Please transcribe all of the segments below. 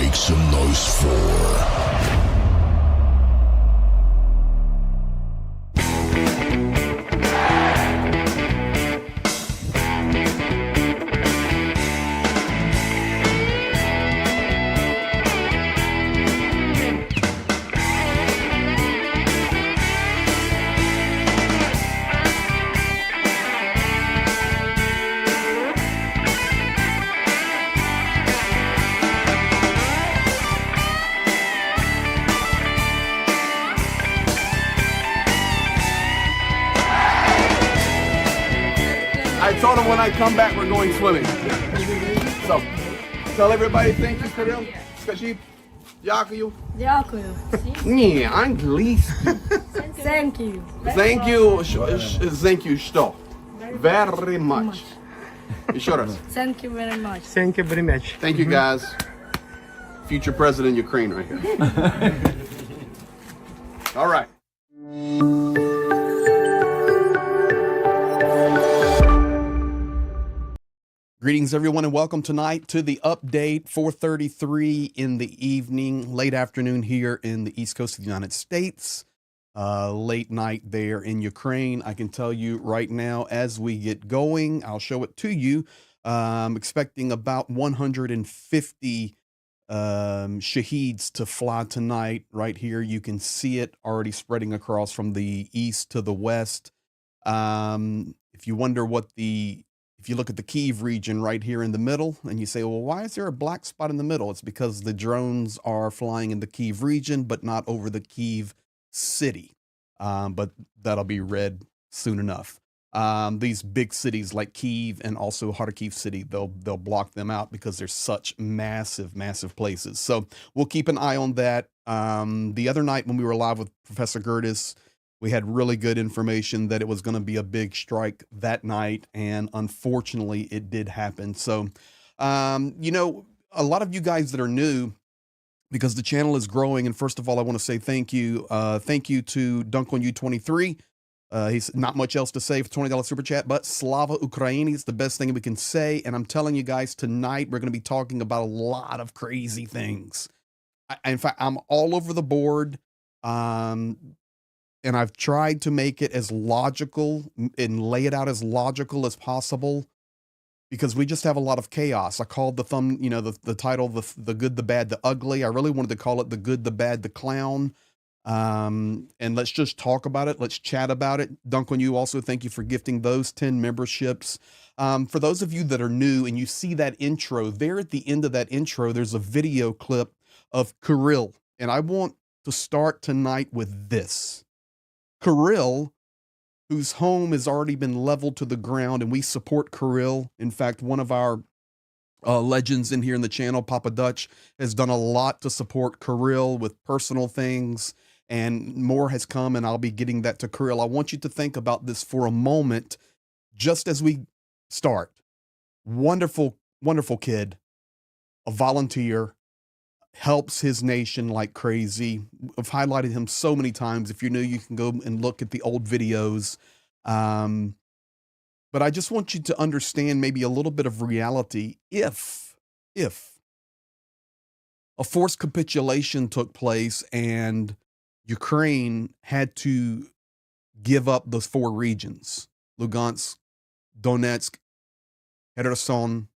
Make some noise for... I told him when I come back, we're going swimming. So, tell everybody thank you for them. Скажи, дякую. Дякую. Не, английский. Thank you. Thank you, thank you, что? Very much. Еще раз. Thank you very much. Thank you very much. Thank you, guys. Future president of Ukraine right here. All right. Greetings, everyone, and welcome tonight to the update. 4:33 in the evening, late afternoon here in the East Coast of the United States. Late night there in Ukraine. I can tell you right now, as we get going, I'll show it to you. I'm expecting about 150 shaheeds to fly tonight. Right here, you can see it already spreading across from the east to the west. If you wonder if you look at the Kyiv region right here in the middle and you say, well, why is there a black spot in the middle? It's because the drones are flying in the Kyiv region, but not over the Kyiv city. But that'll be read soon enough. These big cities like Kyiv and also Kharkiv city, they'll block them out because they're such massive, massive places. So we'll keep an eye on that. The other night when we were live with Professor Gertis, we had really good information that it was going to be a big strike that night, and unfortunately it did happen. So, you know, a lot of you guys that are new, because the channel is growing, and first of all, I want to say thank you. Thank you to Dunk on You 23. He's not much else to say for $20 super chat, but Slava Ukraini is the best thing we can say. And I'm telling you guys, tonight we're going to be talking about a lot of crazy things. In fact, I'm all over the board. And I've tried to make it as logical and lay it out as logical as possible, because we just have a lot of chaos. I called the the title, the good, the bad, the ugly. I really wanted to call it the good, the bad, the clown. And let's just talk about it. Let's chat about it. Dunk on You also, thank you for gifting those 10 memberships. For those of you that are new and you see that intro, there at the end of that intro, there's a video clip of Kirill. And I want to start tonight with this. Kirill, whose home has already been leveled to the ground, and we support Kirill. In fact, one of our legends in here in the channel, Papa Dutch, has done a lot to support Kirill with personal things, and more has come, and I'll be getting that to Kirill. I want you to think about this for a moment, just as we start. Wonderful, wonderful kid, a volunteer, helps his nation like crazy. I've highlighted him so many times. If you're new, you can go and look at the old videos. But I just want you to understand maybe a little bit of reality. If a forced capitulation took place and Ukraine had to give up those 4 regions, Lugansk, Donetsk, Kherson,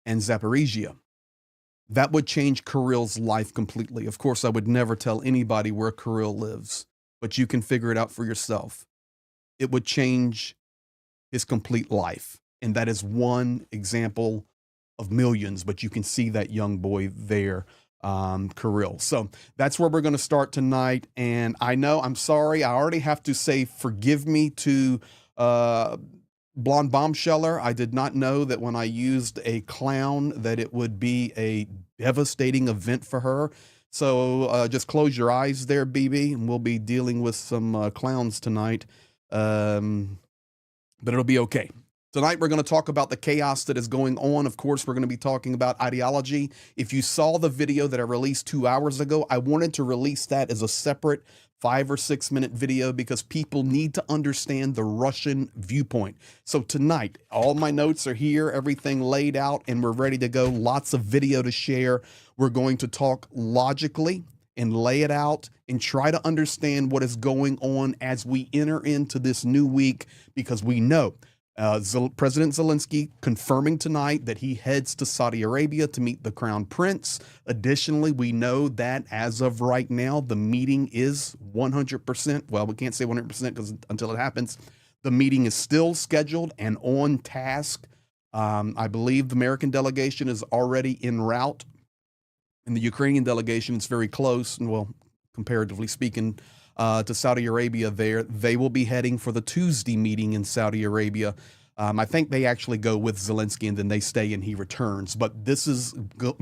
and Zaporizhia, that would change Kirill's life completely. Of course, I would never tell anybody where Kirill lives, but you can figure it out for yourself. It would change his complete life. And that is one example of millions, but you can see that young boy there, Kirill. So that's where we're going to start tonight. And I know, I'm sorry, I already have to say forgive me to Blonde Bombsheller. I did not know that when I used a clown that it would be a devastating event for her. So just close your eyes there, BB, and we'll be dealing with some clowns tonight. But it'll be okay. Tonight, we're going to talk about the chaos that is going on. Of course, we're going to be talking about ideology. If you saw the video that I released 2 hours ago, I wanted to release that as a separate 5 or 6 minute video because people need to understand the Russian viewpoint. So tonight, all my notes are here, everything laid out, and we're ready to go. Lots of video to share. We're going to talk logically and lay it out and try to understand what is going on as we enter into this new week, because we know President Zelensky confirming tonight that he heads to Saudi Arabia to meet the Crown Prince. Additionally, we know that as of right now, the meeting is 100%. Well, we can't say 100% because until it happens, the meeting is still scheduled and on task. I believe the American delegation is already en route, and the Ukrainian delegation is very close, and well, comparatively speaking, to Saudi Arabia there. They will be heading for the Tuesday meeting in Saudi Arabia. I think they actually go with Zelensky and then they stay and he returns. But this is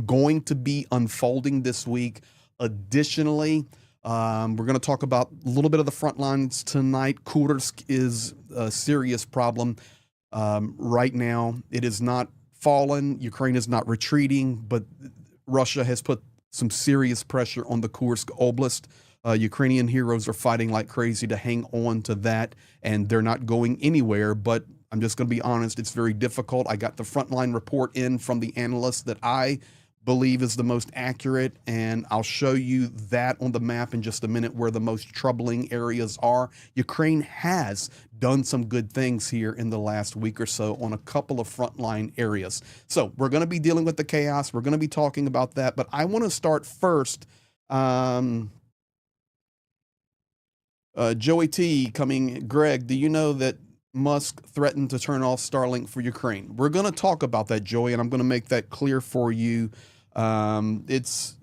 going to be unfolding this week. Additionally, we're going to talk about a little bit of the front lines tonight. Kursk is a serious problem right now. It is not fallen. Ukraine is not retreating, but Russia has put some serious pressure on the Kursk Oblast. Ukrainian heroes are fighting like crazy to hang on to that, and they're not going anywhere. But I'm just going to be honest, it's very difficult. I got the Frontline report in from the analyst that I believe is the most accurate, and I'll show you that on the map in just a minute where the most troubling areas are. Ukraine has done some good things here in the last week or so on a couple of frontline areas. So we're going to be dealing with the chaos. We're going to be talking about that, but I want to start first. Joey T coming, Greg, do you know that Musk threatened to turn off Starlink for Ukraine? We're going to talk about that, Joey, and I'm going to make that clear for you. There's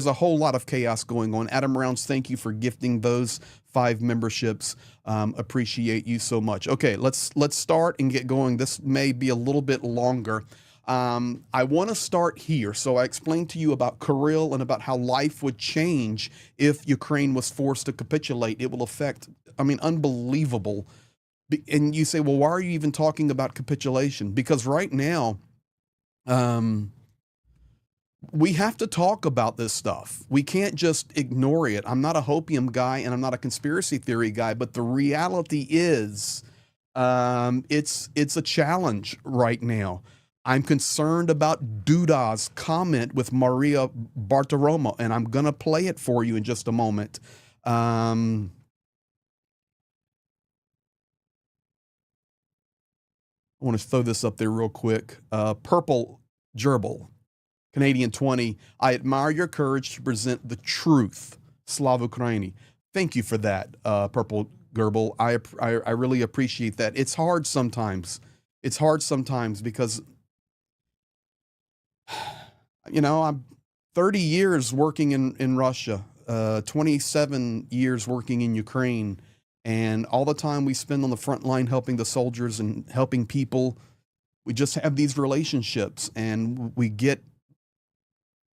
a whole lot of chaos going on. Adam Rounds, thank you for gifting those 5 memberships. Appreciate you so much. Okay, let's start and get going. This may be a little bit longer. I want to start here. So I explained to you about Kirill and about how life would change if Ukraine was forced to capitulate. It will affect, unbelievable. And you say, well, why are you even talking about capitulation? Because right now, we have to talk about this stuff. We can't just ignore it. I'm not a hopium guy and I'm not a conspiracy theory guy, but the reality is, it's a challenge right now. I'm concerned about Duda's comment with Maria Bartiromo, and I'm going to play it for you in just a moment. I want to throw this up there real quick. Purple Gerbil, Canadian 20. I admire your courage to present the truth. Slava Ukraini. Thank you for that, Purple Gerbil. I really appreciate that. It's hard sometimes. It's hard sometimes because, I'm 30 years working in Russia, 27 years working in Ukraine, and all the time we spend on the front line helping the soldiers and helping people, we just have these relationships and we get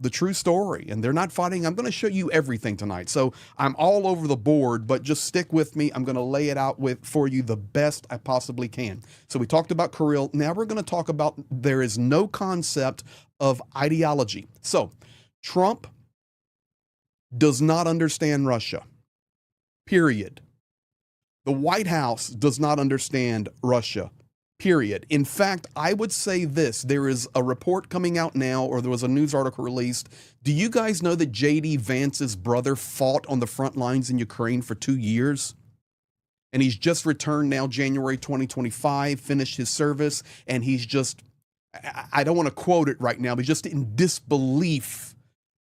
the true story, and they're not fighting. I'm going to show you everything tonight. So I'm all over the board, but just stick with me. I'm going to lay it out for you the best I possibly can. So we talked about Kirill. Now we're going to talk about there is no concept of ideology. So Trump does not understand Russia, period. The White House does not understand Russia, period. In fact, I would say this. There is a report coming out now, or there was a news article released. Do you guys know that J.D. Vance's brother fought on the front lines in Ukraine for 2 years? And he's just returned now, January 2025, finished his service, and he's just, I don't want to quote it right now, but just in disbelief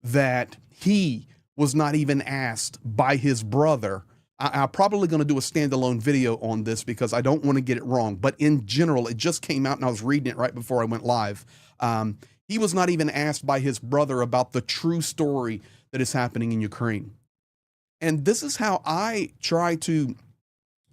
that he was not even asked by his brother. I'm probably going to do a standalone video on this because I don't want to get it wrong. But in general, it just came out and I was reading it right before I went live. He was not even asked by his brother about the true story that is happening in Ukraine. And this is how I try to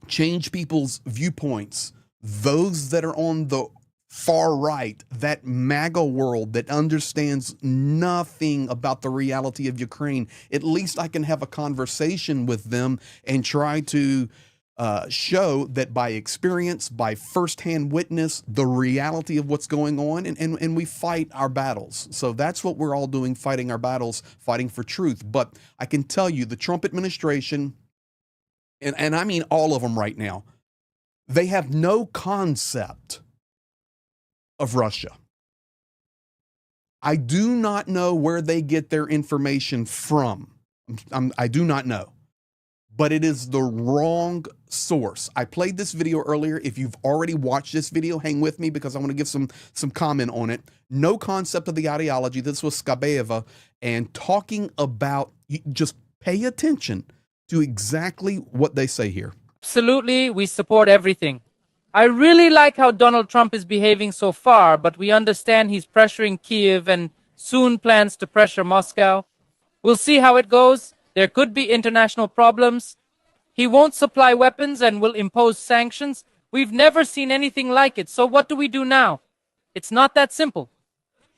change people's viewpoints. Those that are on the far right, that MAGA world that understands nothing about the reality of Ukraine, at least I can have a conversation with them and try to show that by experience, by firsthand witness, the reality of what's going on, and we fight our battles. So that's what we're all doing, fighting our battles, fighting for truth. But I can tell you the Trump administration and I mean all of them right now, they have no concept of Russia. I do not know where they get their information from. I do not know. But it is the wrong source. I played this video earlier. If you've already watched this video, hang with me because I want to give some comment on it. No concept of the ideology. This was Skabeeva, and talking about, just pay attention to exactly what they say here. Absolutely, we support everything. I really like how Donald Trump is behaving so far, but we understand he's pressuring Kiev and soon plans to pressure Moscow. We'll see how it goes. There could be international problems. He won't supply weapons and will impose sanctions. We've never seen anything like it, so what do we do now? It's not that simple.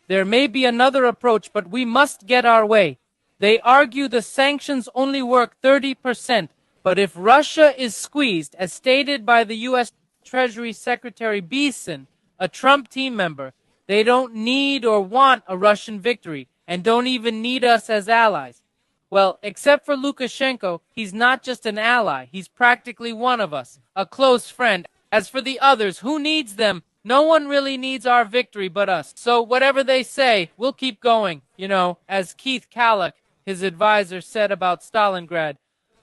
There may be another approach, but we must get our way. They argue the sanctions only work 30%, but if Russia is squeezed, as stated by the U.S. Treasury Secretary Beeson, a Trump team member, they don't need or want a Russian victory and don't even need us as allies. Well, except for Lukashenko, he's not just an ally. He's practically one of us, a close friend. As for the others, who needs them? No one really needs our victory but us. So whatever they say, we'll keep going. You know, as Keith Kalloch, his advisor, said about Stalingrad,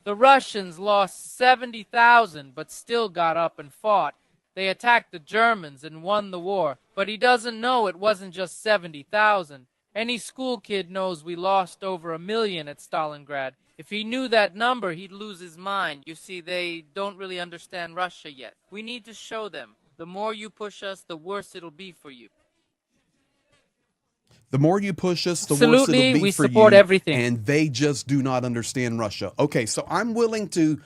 the Russians lost 70,000 but still got up and fought. They attacked the Germans and won the war. But he doesn't know it wasn't just 70,000. Any school kid knows we lost over 1 million at Stalingrad. If he knew that number, he'd lose his mind. You see, they don't really understand Russia yet. We need to show them. The more you push us, the worse it'll be for you. The more you push us, the Absolutely, worse it'll be for you. we support everything. And they just do not understand Russia. Okay, so I'm willing to,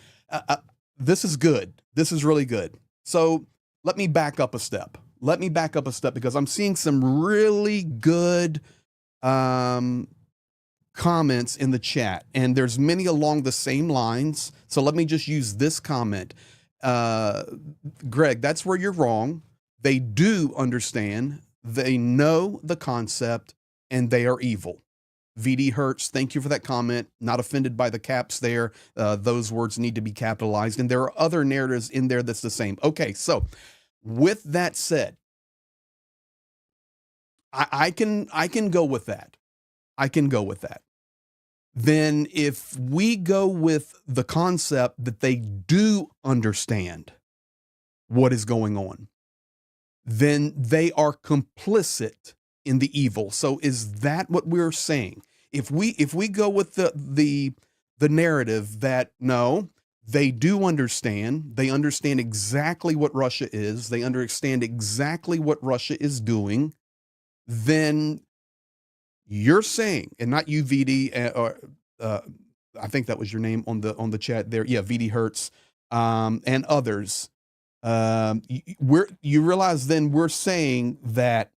this is good. This is really good. So let me back up a step. Let me back up a step because I'm seeing some really good comments in the chat, and there's many along the same lines. So let me just use this comment. Greg, that's where you're wrong. They do understand. They know the concept, and they are evil. VD Hertz, thank you for that comment. Not offended by the caps there. Those words need to be capitalized, and there are other narratives in there that's the same. Okay, so with that said, I can go with that. I can go with that. Then if we go with the concept that they do understand what is going on, then they are complicit in the evil. So is that what we're saying? If we go with the narrative that no, they do understand, they understand exactly what Russia is, they understand exactly what Russia is doing, then you're saying, and not you, VD, or I think that was your name on the chat there. Yeah, VD Hertz, and others. You realize then we're saying that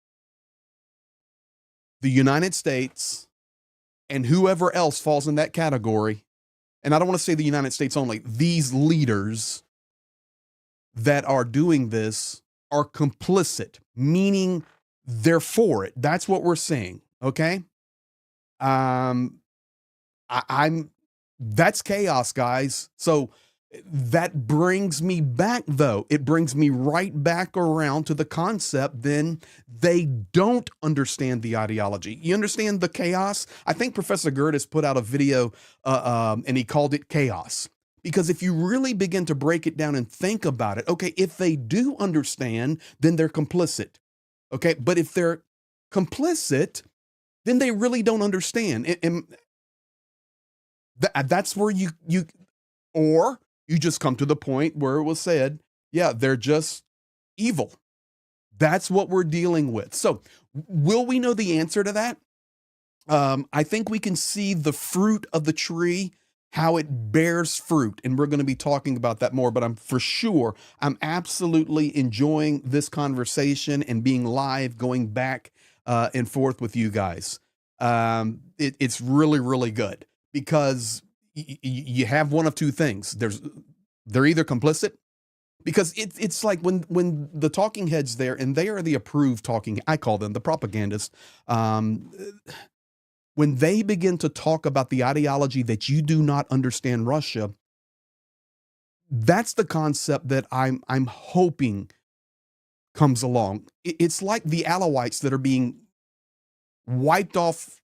the United States and whoever else falls in that category, and I don't want to say the United States only, these leaders that are doing this are complicit, meaning they're for it. That's what we're saying. Okay. That's chaos, guys. So that brings me back, though. It brings me right back around to the concept. Then they don't understand the ideology. You understand the chaos? I think Professor Gertis put out a video, and he called it chaos. Because if you really begin to break it down and think about it, okay, if they do understand, then they're complicit. Okay, but if they're complicit, then they really don't understand. And that's where you or you just come to the point where it was said, yeah, they're just evil. That's what we're dealing with. So will we know the answer to that? I think we can see the fruit of the tree, how it bears fruit. And we're going to be talking about that more, but I'm absolutely enjoying this conversation and being live, going back and forth with you guys. It's really, really good because you have one of two things. They're either complicit, because it's like when the talking heads there, and they are the approved talking, I call them the propagandists, when they begin to talk about the ideology that you do not understand Russia, That's the concept that I'm hoping comes along. It's like the Alawites that are being wiped off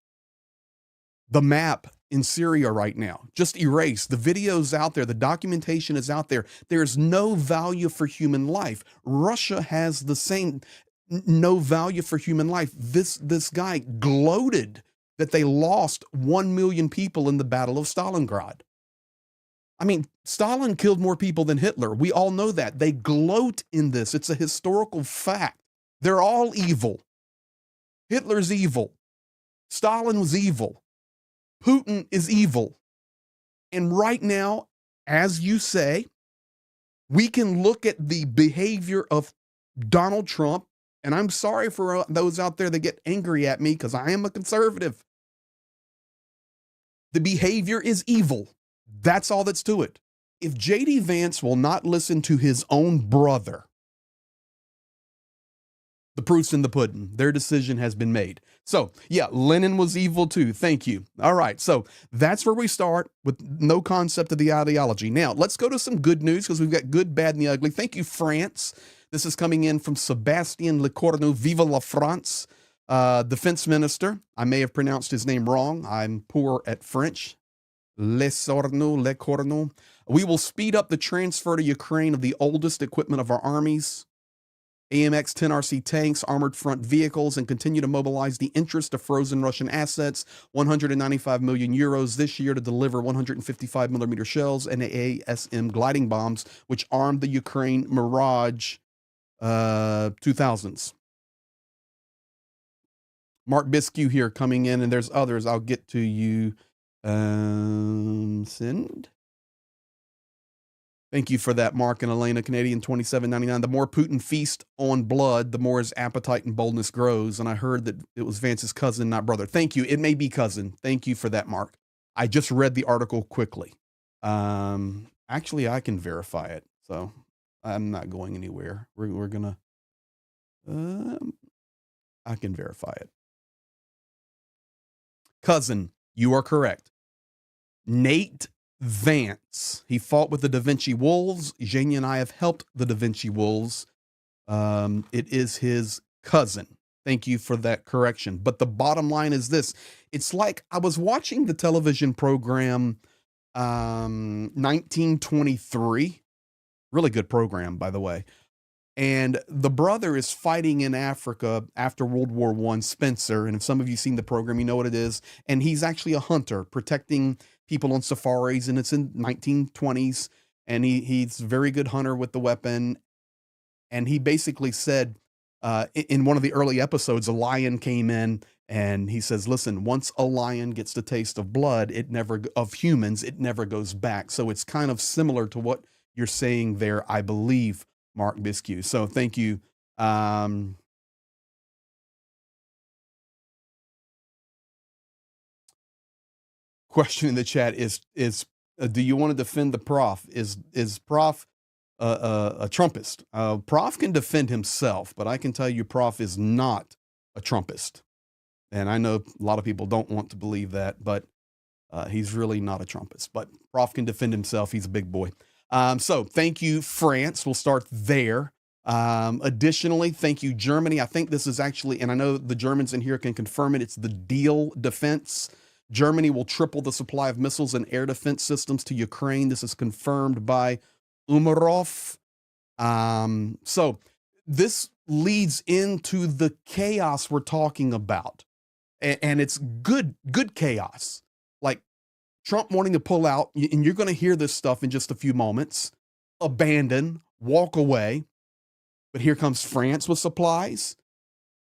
the map in Syria right now, just erased. The video's out there, the documentation is out there. There's no value for human life. Russia has the same no value for human life. This guy gloated that they lost 1 million people in the Battle of Stalingrad. I mean, Stalin killed more people than Hitler. We all know that. They gloat in this. It's a historical fact. They're all evil. Hitler's evil. Stalin was evil. Putin is evil. And right now, as you say, we can look at the behavior of Donald Trump, and I'm sorry for those out there that get angry at me because I am a conservative. The behavior is evil. That's all that's to it. If J.D. Vance will not listen to his own brother, the proof's in the pudding. Their decision has been made. So, yeah, Lenin was evil too. Thank you. All right, so that's where we start with no concept of the ideology. Now, let's go to some good news because we've got good, bad, and the ugly. Thank you, France. This is coming in from Sebastien Lecornu. Vive la France. Defense Minister. I may have pronounced his name wrong. I'm poor at French. Lecornu. We will speed up the transfer to Ukraine of the oldest equipment of our armies, AMX 10RC tanks, armored front vehicles, and continue to mobilize the interest of frozen Russian assets, 195 million euros this year to deliver 155 millimeter shells and ASM gliding bombs, which armed the Ukraine Mirage 2000s. Mark Bisque here coming in, and there's others. I'll get to you. Send. Thank you for that, Mark and Elena. Canadian 27.99. The more Putin feasts on blood, the more his appetite and boldness grows. And I heard that it was Vance's cousin, not brother. Thank you. It may be cousin. Thank you for that, Mark. I just read the article quickly. Actually, I can verify it, so I'm not going anywhere. We're gonna. I can verify it. Cousin, you are correct. Nate Vance. He fought with the Da Vinci Wolves. Jania and I have helped the Da Vinci Wolves. It is his cousin. Thank you for that correction. But the bottom line is this. It's like I was watching the television program 1923. Really good program, by the way. And the brother is fighting in Africa after World War I, Spencer. And if some of you seen the program, you know what it is. And he's actually a hunter protecting people on safaris. And it's in 1920s. And he's a very good hunter with the weapon. And he basically said in one of the early episodes, a lion came in and he says, listen, once a lion gets the taste of blood, of humans, it never goes back. So it's kind of similar to what you're saying there, I believe, Mark Bisque. So thank you. Question in the chat is do you want to defend the prof? Is prof a Trumpist? Prof can defend himself, but I can tell you prof is not a Trumpist. And I know a lot of people don't want to believe that, but he's really not a Trumpist. But prof can defend himself. He's a big boy. So thank you, France. We'll start there. Additionally, thank you, Germany. I think this is actually, and I know the Germans in here can confirm it, it's the Deal Defense. Germany will triple the supply of missiles and air defense systems to Ukraine. This is confirmed by Umarov. So this leads into the chaos we're talking about. And it's good chaos. Like Trump wanting to pull out, and you're going to hear this stuff in just a few moments, abandon, walk away. But here comes France with supplies,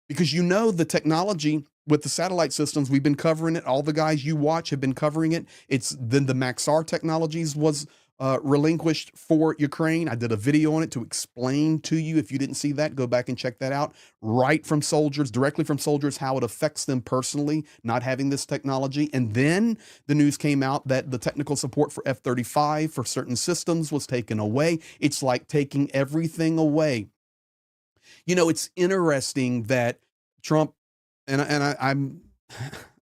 because you know the technology with the satellite systems, we've been covering it. All the guys you watch have been covering it. It's then the Maxar Technologies was relinquished for Ukraine. I did a video on it to explain to you. If you didn't see that, go back and check that out. Right from soldiers, directly from soldiers, how it affects them personally, not having this technology. And then the news came out that the technical support for F-35 for certain systems was taken away. It's like taking everything away. You know, it's interesting that Trump,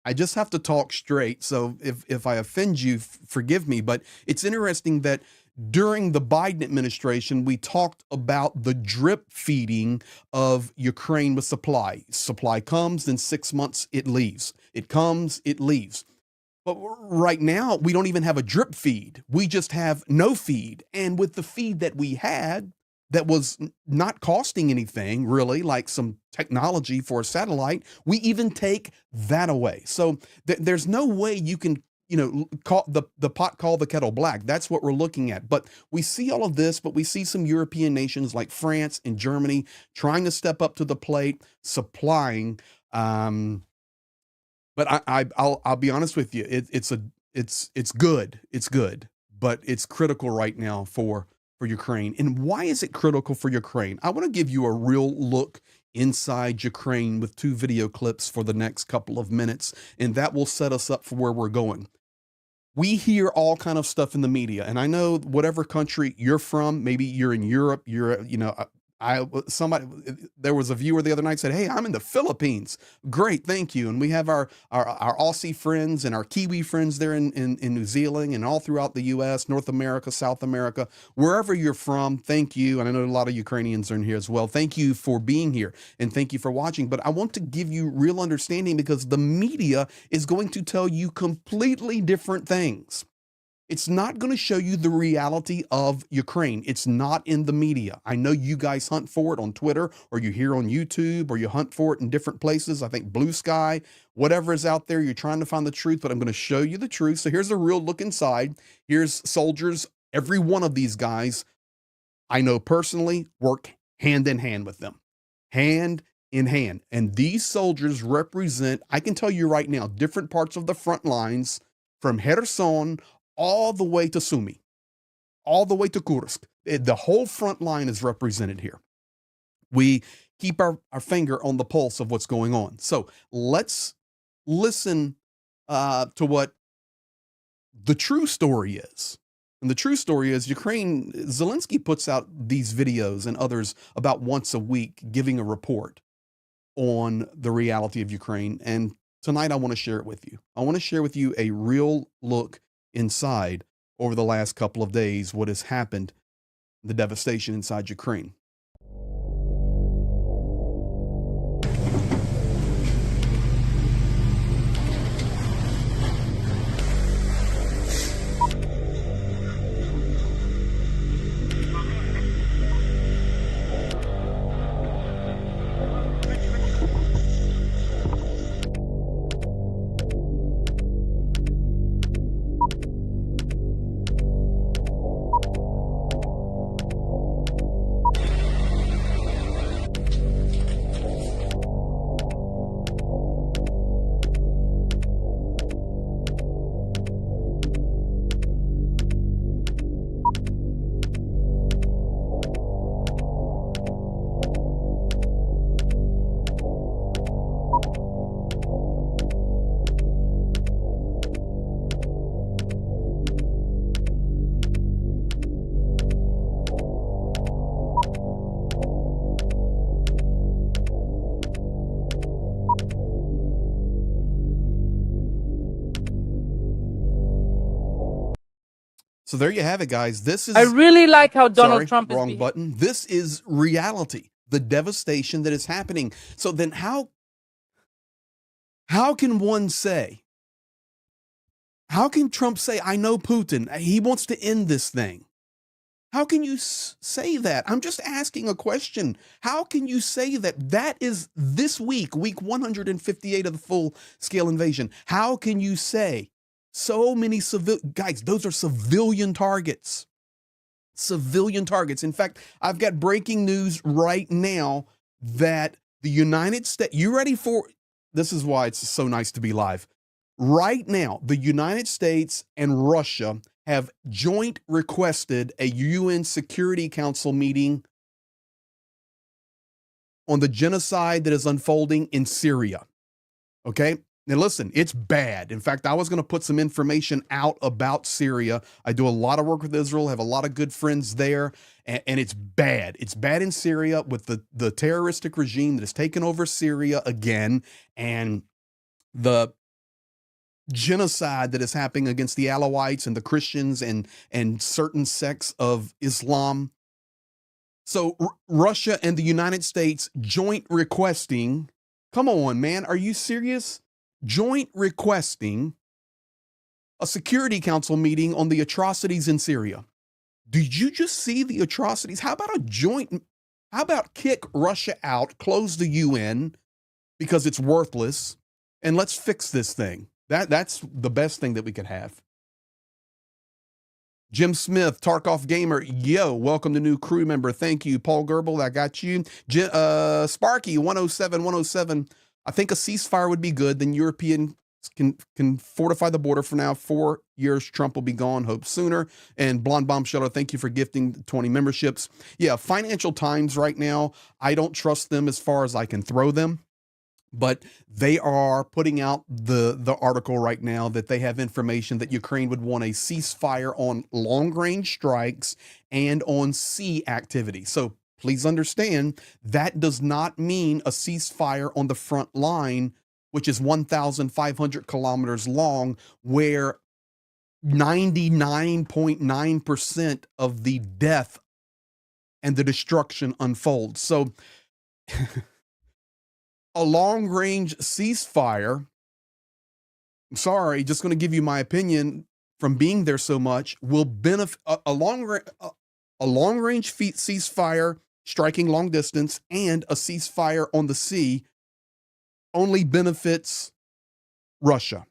I just have to talk straight. So if I offend you, forgive me. But it's interesting that during the Biden administration, we talked about the drip feeding of Ukraine with supply. Supply comes, then 6 months it leaves. It comes, it leaves. But right now, we don't even have a drip feed. We just have no feed. And with the feed that we had, that was not costing anything really, like some technology for a satellite, we even take that away. So there's no way you can, call the pot call the kettle black. That's what we're looking at. But we see all of this, but we see some European nations like France and Germany trying to step up to the plate, supplying. But I'll be honest with you. It's good. It's good, but it's critical right now for Ukraine. And why is it critical for Ukraine? I want to give you a real look inside Ukraine with 2 video clips for the next couple of minutes, and that will set us up for where we're going. We hear all kind of stuff in the media, and I know whatever country you're from, maybe you're in Europe, there was a viewer the other night said, "Hey, I'm in the Philippines." Great, thank you. And we have our Aussie friends and our Kiwi friends there in New Zealand and all throughout the U.S., North America, South America, wherever you're from. Thank you. And I know a lot of Ukrainians are in here as well. Thank you for being here and thank you for watching. But I want to give you real understanding because the media is going to tell you completely different things. It's not going to show you the reality of Ukraine. It's not in the media. I know you guys hunt for it on Twitter, or you hear on YouTube, or you hunt for it in different places. I think BLUESKY, whatever is out there, you're trying to find the truth, but I'm going to show you the truth. So here's a real look inside. Here's soldiers. Every one of these guys, I know personally, work hand in hand with them. Hand in hand. And these soldiers represent, I can tell you right now, different parts of the front lines from Kherson all the way to Sumy, all the way to Kursk. The whole front line is represented here. We keep our finger on the pulse of what's going on. So let's listen to what the true story is. And the true story is Zelensky puts out these videos and others about once a week, giving a report on the reality of Ukraine. And tonight I want to share it with you. I want to share with you a real look inside over the last couple of days, what has happened, the devastation inside Ukraine. So there you have it, guys. This is. I really like how Donald Trump is. Wrong button. This is reality, the devastation that is happening. So then how can one say, how can Trump say, I know Putin, he wants to end this thing? How can you say that? I'm just asking a question. How can you say that? That is this week 158 of the full-scale invasion. How can you say so many guys, those are civilian targets. Civilian targets. In fact, I've got breaking news right now that the United States, you ready for, this is why it's so nice to be live. Right now, the United States and Russia have joint requested a UN Security Council meeting on the genocide that is unfolding in Syria. Okay? Now listen, it's bad. In fact, I was going to put some information out about Syria. I do a lot of work with Israel, have a lot of good friends there, and it's bad. It's bad in Syria with the terroristic regime that has taken over Syria again, and the genocide that is happening against the Alawites and the Christians and certain sects of Islam. So Russia and the United States joint requesting, come on, man, are you serious? Joint requesting a Security Council meeting on the atrocities in Syria. Did you just see the atrocities? How about kick Russia out, close the UN because it's worthless, and let's fix this thing? That's the best thing that we could have. Jim Smith, Tarkov Gamer, yo, welcome to new crew member. Thank you. Paul Goebel, I got you. Sparky, 107. I think a ceasefire would be good. Then Europeans can fortify the border for now. 4 years, Trump will be gone. Hope sooner. And Blonde Bombshelter, thank you for gifting 20 memberships. Yeah, Financial Times right now, I don't trust them as far as I can throw them. But they are putting out the article right now that they have information that Ukraine would want a ceasefire on long-range strikes and on sea activity. So please understand, that does not mean a ceasefire on the front line, which is 1,500 kilometers long, where 99.9% of the death and the destruction unfolds. So a long-range ceasefire, I'm sorry, just going to give you my opinion from being there so much, will benefit a long-range ceasefire striking long distance and a ceasefire on the sea only benefits Russia.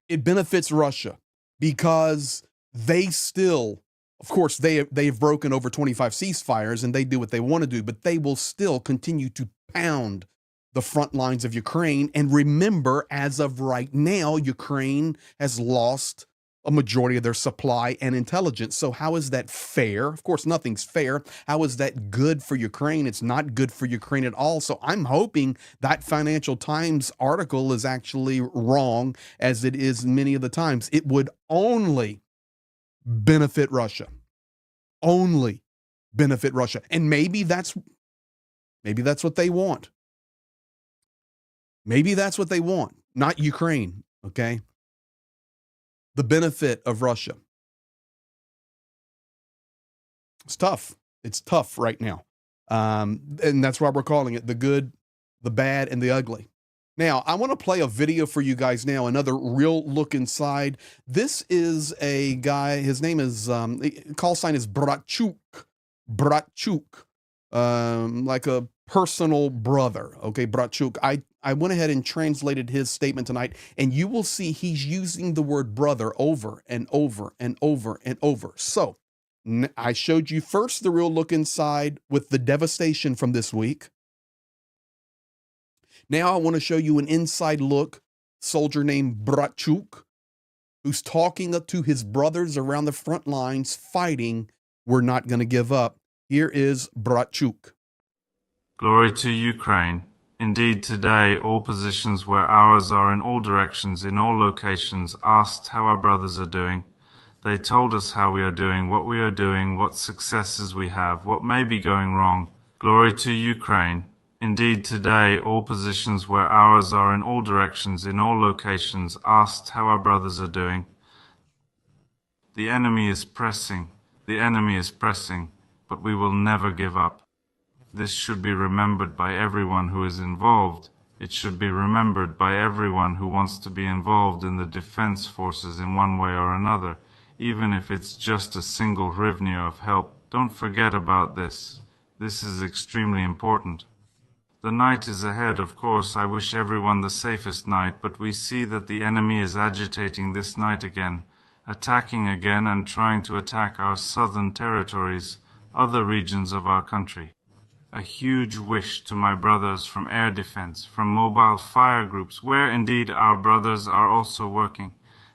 It benefits Russia because they still, of course, they've broken over 25 ceasefires and they do what they want to do, but they will still continue to pound the front lines of Ukraine. And remember, as of right now, Ukraine has lost a majority of their supply and intelligence. So how is that fair? Of course, nothing's fair. How is that good for Ukraine? It's not good for Ukraine at all. So I'm hoping that Financial Times article is actually wrong, as it is many of the times. It would only benefit Russia. Only benefit Russia. And maybe that's what they want. Maybe that's what they want, not Ukraine, okay? The benefit of Russia. It's tough. It's tough right now. And that's why we're calling it the good, the bad, and the ugly. Now, I want to play a video for you guys now, another real look inside. This is a guy, his name is, call sign is Bratchuk, like a personal brother, okay, Bratchuk. I went ahead and translated his statement tonight, and you will see he's using the word brother over and over and over and over. So, I showed you first the real look inside with the devastation from this week. Now I want to show you an inside look, soldier named Bratchuk, who's talking to his brothers around the front lines fighting. We're not going to give up. Here is Bratchuk. Glory to Ukraine. Indeed, today, all positions where ours are in all directions, in all locations, asked how our brothers are doing. They told us how we are doing, what successes we have, what may be going wrong. Glory to Ukraine. Indeed, today, all positions where ours are in all directions, in all locations, asked how our brothers are doing. The enemy is pressing, but we will never give up. This should be remembered by everyone who is involved. It should be remembered by everyone who wants to be involved in the defense forces in one way or another, even if it's just a single hryvnia of help. Don't forget about this. This is extremely important. The night is ahead, of course. I wish everyone the safest night, but we see that the enemy is agitating this night again, attacking again and trying to attack our southern territories, other regions of our country. A huge wish to my brothers from air defense, from mobile fire groups, where indeed our brothers are also working,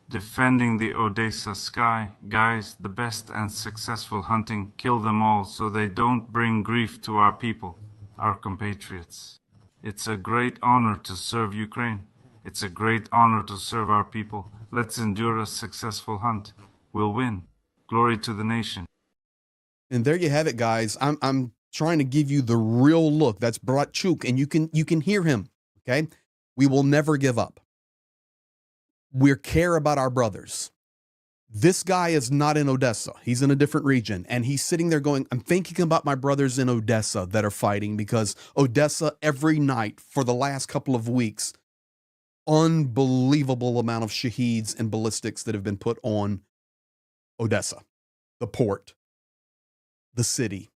defending the Odessa sky. Guys, the best and successful hunting, kill them all so they don't bring grief to our people, our compatriots. It's a great honor to serve Ukraine. It's a great honor to serve our people. Let's endure a successful hunt. We'll win. Glory to the nation. And there you have it, guys. I'm trying to give you the real look. That's Bratchuk, and you can hear him, okay? We will never give up. we care about our brothers. This guy is not in Odessa. He's in a different region. And he's sitting there going, I'm thinking about my brothers in Odessa that are fighting, because Odessa every night for the last couple of weeks, unbelievable amount of shaheeds and ballistics that have been put on Odessa, the port, the city.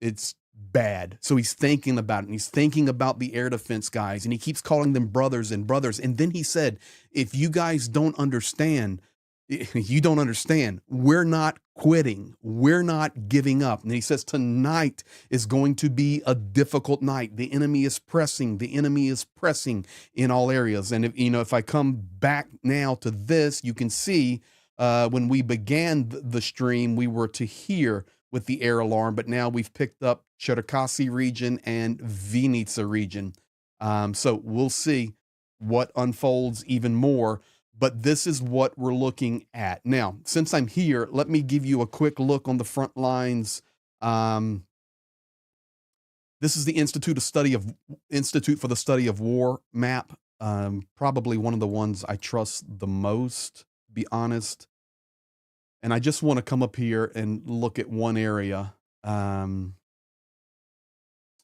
It's bad. So he's thinking about it, and he's thinking about the air defense guys, and he keeps calling them brothers and brothers. And then he said, if you guys don't understand, you don't understand. We're not quitting. We're not giving up. And he says tonight is going to be a difficult night. The enemy is pressing. The enemy is pressing in all areas. And if I come back now to this, you can see when we began the stream, we were to here with the air alarm, but now we've picked up Cherkasy region and Vinnytsia region. So we'll see what unfolds even more. But this is what we're looking at. Now, since I'm here, let me give you a quick look on the front lines. This is the Institute for the Study of War map. Probably one of the ones I trust the most, to be honest. And I just want to come up here and look at one area.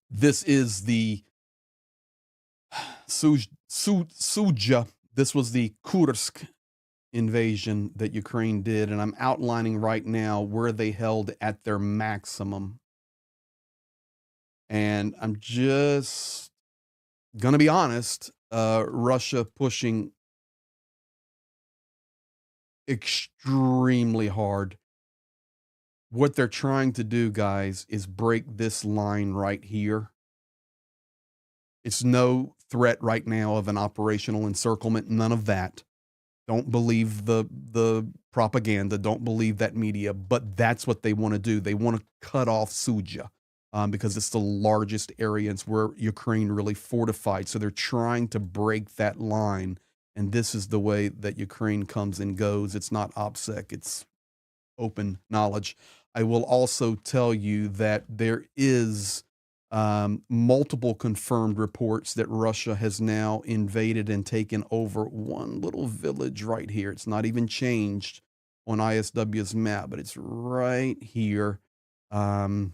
This is the Suja. This was the Kursk invasion that Ukraine did, and I'm outlining right now where they held at their maximum. And I'm just gonna be honest, Russia pushing extremely hard. What they're trying to do, guys, is break this line right here. It's no threat right now of an operational encirclement, none of that. Don't believe the propaganda, don't believe that media, but that's what they want to do. They want to cut off Suja because it's the largest area. It's where Ukraine really fortified. So they're trying to break that line. And this is the way that Ukraine comes and goes. It's not OPSEC, it's open knowledge. I will also tell you that there is multiple confirmed reports that Russia has now invaded and taken over one little village right here. It's not even changed on ISW's map, but it's right here. The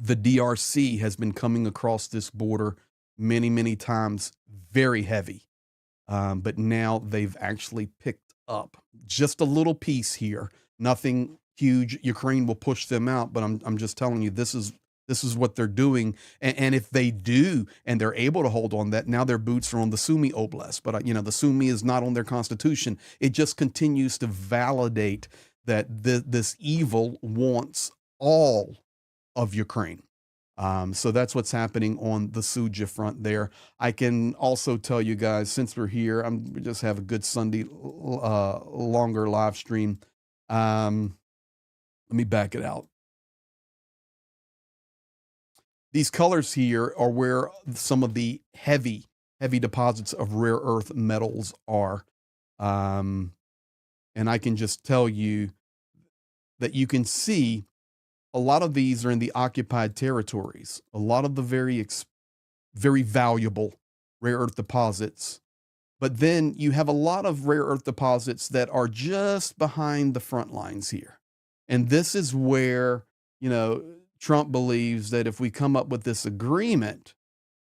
DRC has been coming across this border many, many times, very heavy. But now they've actually picked up just a little piece here. Nothing huge. Ukraine will push them out, but I'm just telling you, this is what they're doing. And if they do, and they're able to hold on that, now their boots are on the Sumy Oblast. But, the Sumy is not on their constitution. It just continues to validate that this evil wants all of Ukraine. So that's what's happening on the Suja front there. I can also tell you guys, since we're here, we just have a good Sunday, longer live stream. Let me back it out. These colors here are where some of the heavy deposits of rare earth metals are. And I can just tell you that you can see a lot of these are in the occupied territories. A lot of the very valuable rare earth deposits. But then you have a lot of rare earth deposits that are just behind the front lines here. And this is where, Trump believes that if we come up with this agreement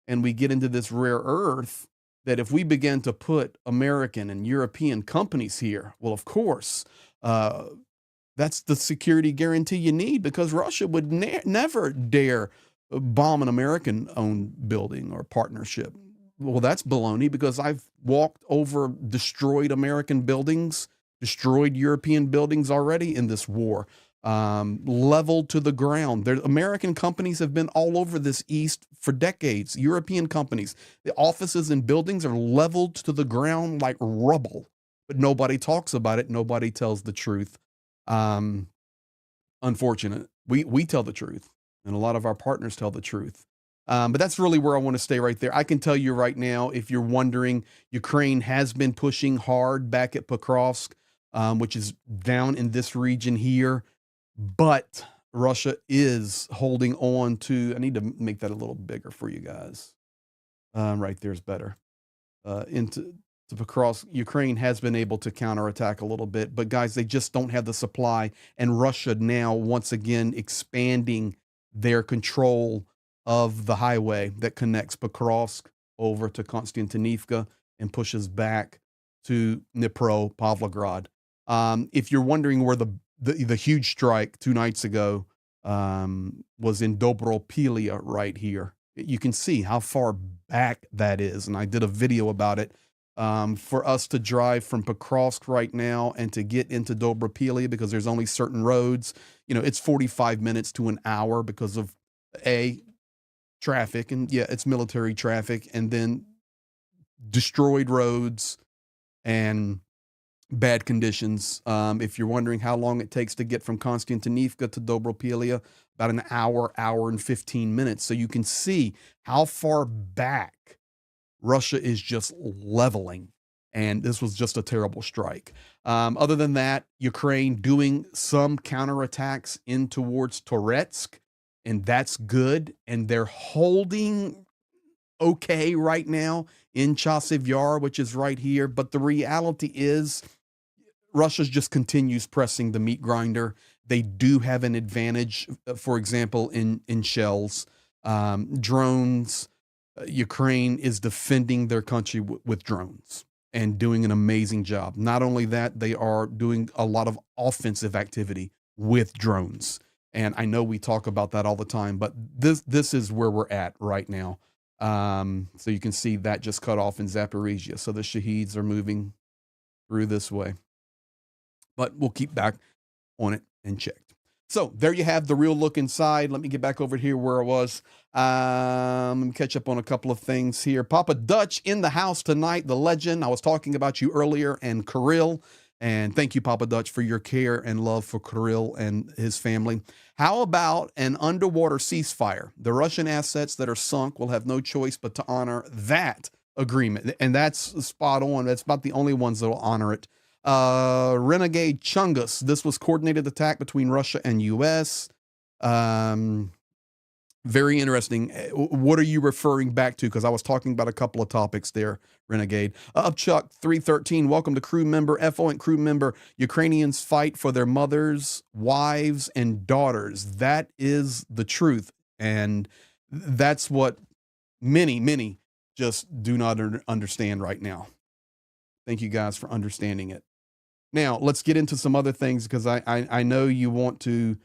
and we get into this rare earth, that if we begin to put American and European companies here, well, of course, that's the security guarantee you need, because Russia would never dare bomb an American-owned building or partnership. Well, that's baloney, because I've walked over destroyed American buildings, destroyed European buildings already in this war. Leveled to the ground. American companies have been all over this East for decades. European companies, the offices and buildings are leveled to the ground like rubble, but nobody talks about it. Nobody tells the truth. Unfortunate. We tell the truth, and a lot of our partners tell the truth. But that's really where I want to stay right there. I can tell you right now, if you're wondering, Ukraine has been pushing hard back at Pokrovsk, which is down in this region here. But Russia is holding on to, I need to make that a little bigger for you guys. Right there's better. Into to Pokrovsk. Ukraine has been able to counterattack a little bit, but guys, they just don't have the supply. And Russia now, once again, expanding their control of the highway that connects Pokrovsk over to Konstantinivka and pushes back to Dnipro, Pavlograd. If you're wondering where the huge strike 2 nights ago was in Dobropilia right here. You can see how far back that is. And I did a video about it. For us to drive from Pokrovsk right now and to get into Dobropilia, because there's only certain roads, it's 45 minutes to an hour because of traffic, and yeah, it's military traffic, and then destroyed roads and bad conditions. If you're wondering how long it takes to get from Konstantinivka to Dobropilia, about an hour and 15 minutes. So you can see how far back Russia is just leveling. And this was just a terrible strike. Other than that, Ukraine doing some counterattacks in towards Toretsk, and that's good. And they're holding okay right now in Chasiv Yar, which is right here. But the reality is Russia just continues pressing the meat grinder. They do have an advantage, for example, in shells, drones. Ukraine is defending their country with drones and doing an amazing job. Not only that, they are doing a lot of offensive activity with drones. And I know we talk about that all the time, but this is where we're at right now. So you can see that just cut off in Zaporizhia. So the Shaheeds are moving through this way. But we'll keep back on it and checked. So there you have the real look inside. Let me get back over here where I was. Let me catch up on a couple of things here. Papa Dutch in the house tonight, the legend. I was talking about you earlier, and Kirill. And thank you, Papa Dutch, for your care and love for Kirill and his family. How about an underwater ceasefire? The Russian assets that are sunk will have no choice but to honor that agreement. And that's spot on. That's about the only ones that will honor it. Renegade Chungus. This was coordinated attack between Russia and U.S. Very interesting. What are you referring back to? Because I was talking about a couple of topics there, Renegade. Upchuck 313, welcome to crew member. FO and crew member. Ukrainians fight for their mothers, wives, and daughters. That is the truth. And that's what many just do not understand right now. Thank you guys for understanding it. Now, let's get into some other things, because I know you want to...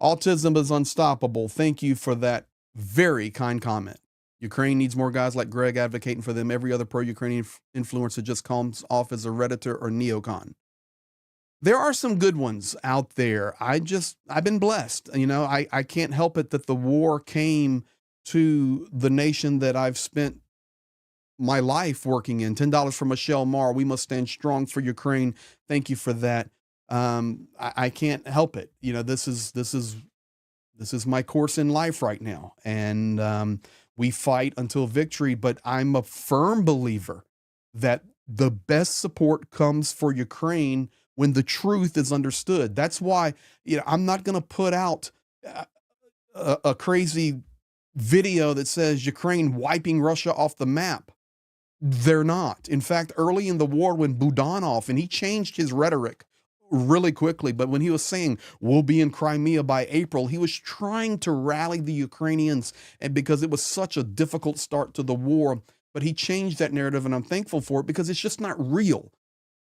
Autism is unstoppable. Thank you for that very kind comment. Ukraine needs more guys like Greg advocating for them. Every other pro-Ukrainian influencer just comes off as a Redditor or neocon. There are some good ones out there. I've been blessed. I can't help it that the war came to the nation that I've spent my life working in. $10 from Michelle Marr. We must stand strong for Ukraine. Thank you for that. I can't help it. This is my course in life right now. And we fight until victory, but I'm a firm believer that the best support comes for Ukraine when the truth is understood. That's why, I'm not going to put out a crazy video that says Ukraine wiping Russia off the map. They're not. In fact, early in the war, when Budanov, and he changed his rhetoric really quickly, but when he was saying we'll be in Crimea by April, he was trying to rally the Ukrainians, and because it was such a difficult start to the war. But he changed that narrative, and I'm thankful for it, because it's just not real.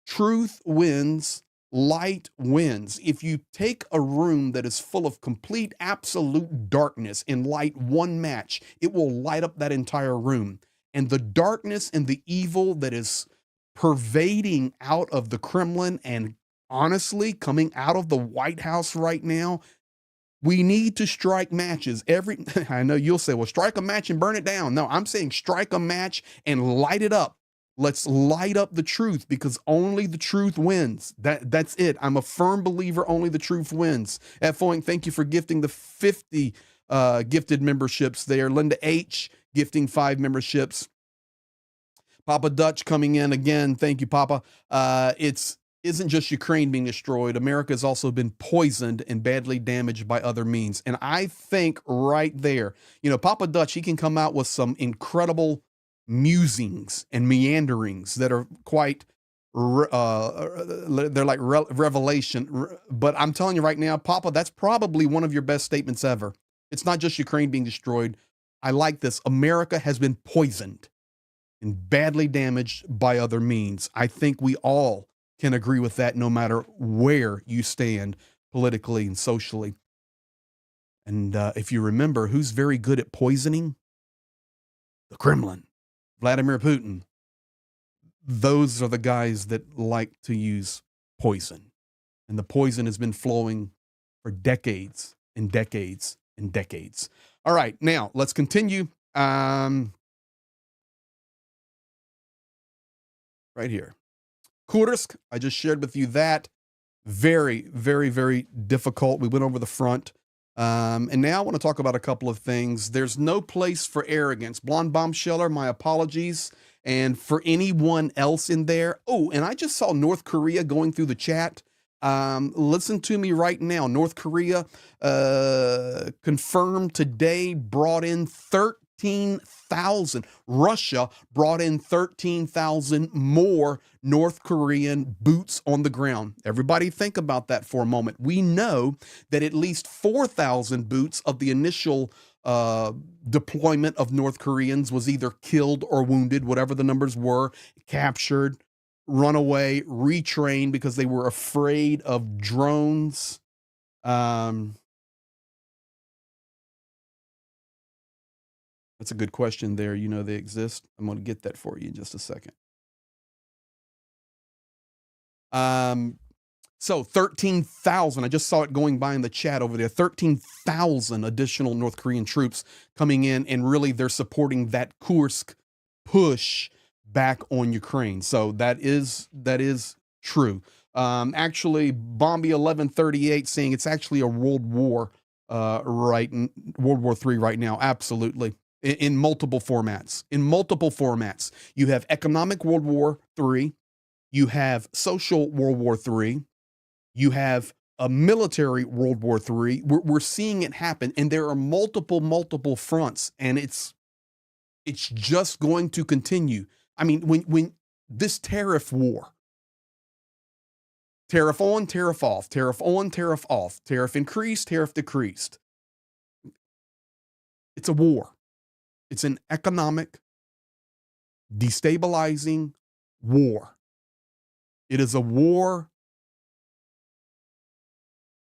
Truth wins. Light wins. If you take a room that is full of complete, absolute darkness and light one match, it will light up that entire room. And the darkness and the evil that is pervading out of the Kremlin and honestly coming out of the White House right now, we need to strike matches. I know you'll say, well, strike a match and burn it down. No, I'm saying strike a match and light it up. Let's light up the truth, because only the truth wins. That's it. I'm a firm believer only the truth wins. Foing, thank you for gifting the 50 gifted memberships there. Linda H. gifting 5 memberships. Papa Dutch coming in again. Thank you, Papa. It's isn't just Ukraine being destroyed. America has also been poisoned and badly damaged by other means. And I think right there, Papa Dutch, he can come out with some incredible musings and meanderings that are quite, they're like revelation. But I'm telling you right now, Papa, that's probably one of your best statements ever. It's not just Ukraine being destroyed. I like this. America has been poisoned and badly damaged by other means. I think we all can agree with that, no matter where you stand politically and socially. And if you remember, who's very good at poisoning? The Kremlin, Vladimir Putin. Those are the guys that like to use poison. And the poison has been flowing for decades and decades and decades. All right, now let's continue. Right here. Kursk, I just shared with you that. Very, very, very difficult. We went over the front. And now I want to talk about a couple of things. There's no place for arrogance. Blonde Bombsheller, my apologies. And for anyone else in there. Oh, and I just saw North Korea going through the chat. Listen to me right now. North Korea confirmed today brought in 13,000. Russia brought in 13,000 more North Korean boots on the ground. Everybody think about that for a moment. We know that at least 4,000 boots of the initial deployment of North Koreans was either killed or wounded, whatever the numbers were, captured, run away, retrained because they were afraid of drones. That's a good question there. They exist. I'm going to get that for you in just a second. So 13,000, I just saw it going by in the chat over there, 13,000 additional North Korean troops coming in, and really they're supporting that Kursk push back on Ukraine. So that is true. Actually, Bombi 1138 saying it's actually a World War III right now. Absolutely. In multiple formats. You have economic World War III. You have social World War III. You have a military World War III. We're seeing it happen, and there are multiple fronts, and it's just going to continue. I mean, when this tariff war, tariff on, tariff off, tariff on, tariff off, tariff increased, tariff decreased. It's a war. It's an economic, destabilizing war. It is a war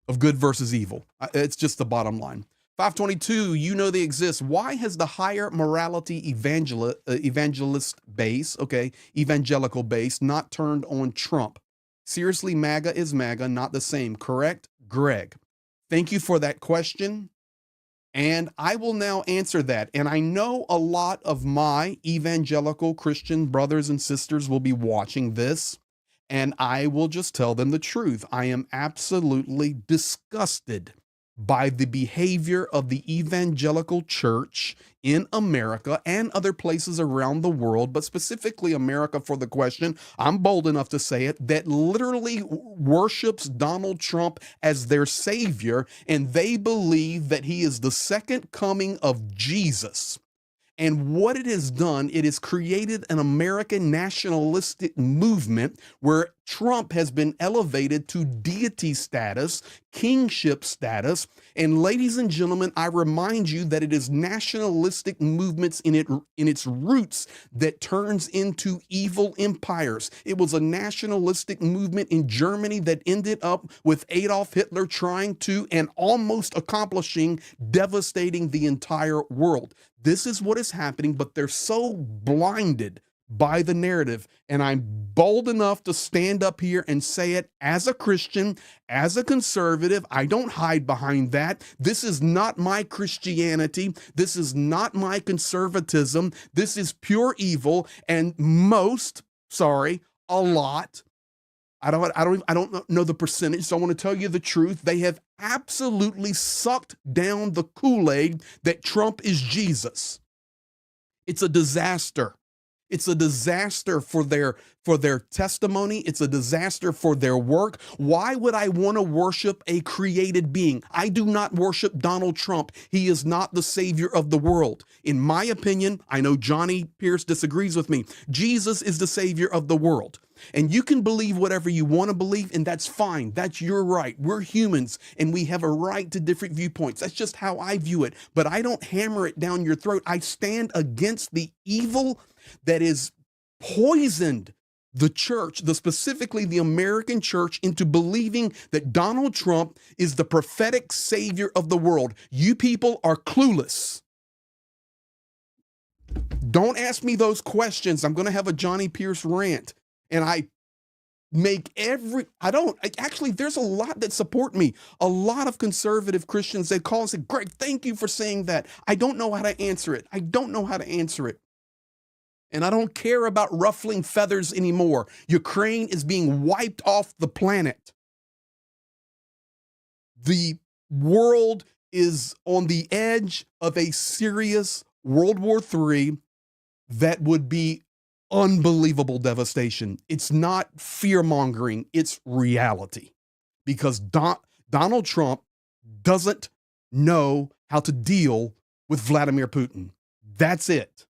of good versus evil. It's just the bottom line. 522, they exist. Why has the higher morality evangelist base, evangelical base, not turned on Trump? Seriously, MAGA is MAGA, not the same, correct? Greg, thank you for that question. And I will now answer that. And I know a lot of my evangelical Christian brothers and sisters will be watching this. And I will just tell them the truth. I am absolutely disgusted by the behavior of the evangelical church in America and other places around the world, but specifically America for the question, I'm bold enough to say it, that literally worships Donald Trump as their savior, and they believe that he is the second coming of Jesus. And what it has done, it has created an American nationalistic movement where Trump has been elevated to deity status, kingship status. And ladies and gentlemen, I remind you that it is nationalistic movements in its roots that turns into evil empires. It was a nationalistic movement in Germany that ended up with Adolf Hitler trying to and almost accomplishing devastating the entire world. This is what is happening, but they're so blinded by the narrative. And I'm bold enough to stand up here and say it as a Christian, as a conservative. I don't hide behind that. This is not my Christianity. This is not my conservatism. This is pure evil. And a lot. I don't know the percentage, so I want to tell you the truth. They have absolutely sucked down the Kool-Aid that Trump is Jesus. It's a disaster. It's a disaster for their testimony. It's a disaster for their work. Why would I want to worship a created being? I do not worship Donald Trump. He is not the savior of the world. In my opinion, I know Johnny Pierce disagrees with me. Jesus is the savior of the world. And you can believe whatever you want to believe, and that's fine. That's your right. We're humans, and we have a right to different viewpoints. That's just how I view it. But I don't hammer it down your throat. I stand against the evil that is poisoned the church, specifically the American church, into believing that Donald Trump is the prophetic savior of the world. You people are clueless. Don't ask me those questions. I'm going to have a Johnny Pierce rant. And actually, there's a lot that support me. A lot of conservative Christians, they call and say, Greg, thank you for saying that. I don't know how to answer it. And I don't care about ruffling feathers anymore. Ukraine is being wiped off the planet. The world is on the edge of a serious World War III that would be unbelievable devastation. It's not fear-mongering, it's reality. Because Donald Trump doesn't know how to deal with Vladimir Putin. That's it.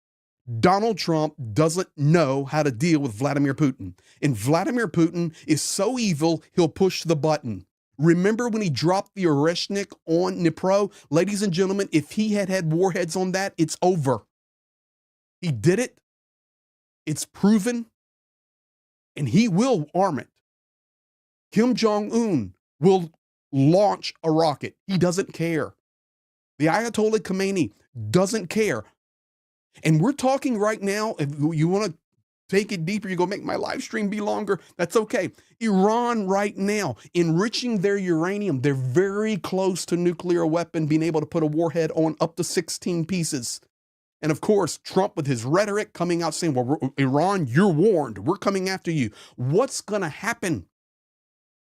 Donald Trump doesn't know how to deal with Vladimir Putin. And Vladimir Putin is so evil, he'll push the button. Remember when he dropped the Oreshnik on Dnipro? Ladies and gentlemen, if he had had warheads on that, it's over. He did it. It's proven. And he will arm it. Kim Jong-un will launch a rocket. He doesn't care. The Ayatollah Khomeini doesn't care. And we're talking right now, if you want to take it deeper, you go make my live stream be longer, that's okay. Iran right now, enriching their uranium. They're very close to nuclear weapon, being able to put a warhead on up to 16 pieces. And of course, Trump with his rhetoric coming out saying, well, Iran, you're warned. We're coming after you. What's going to happen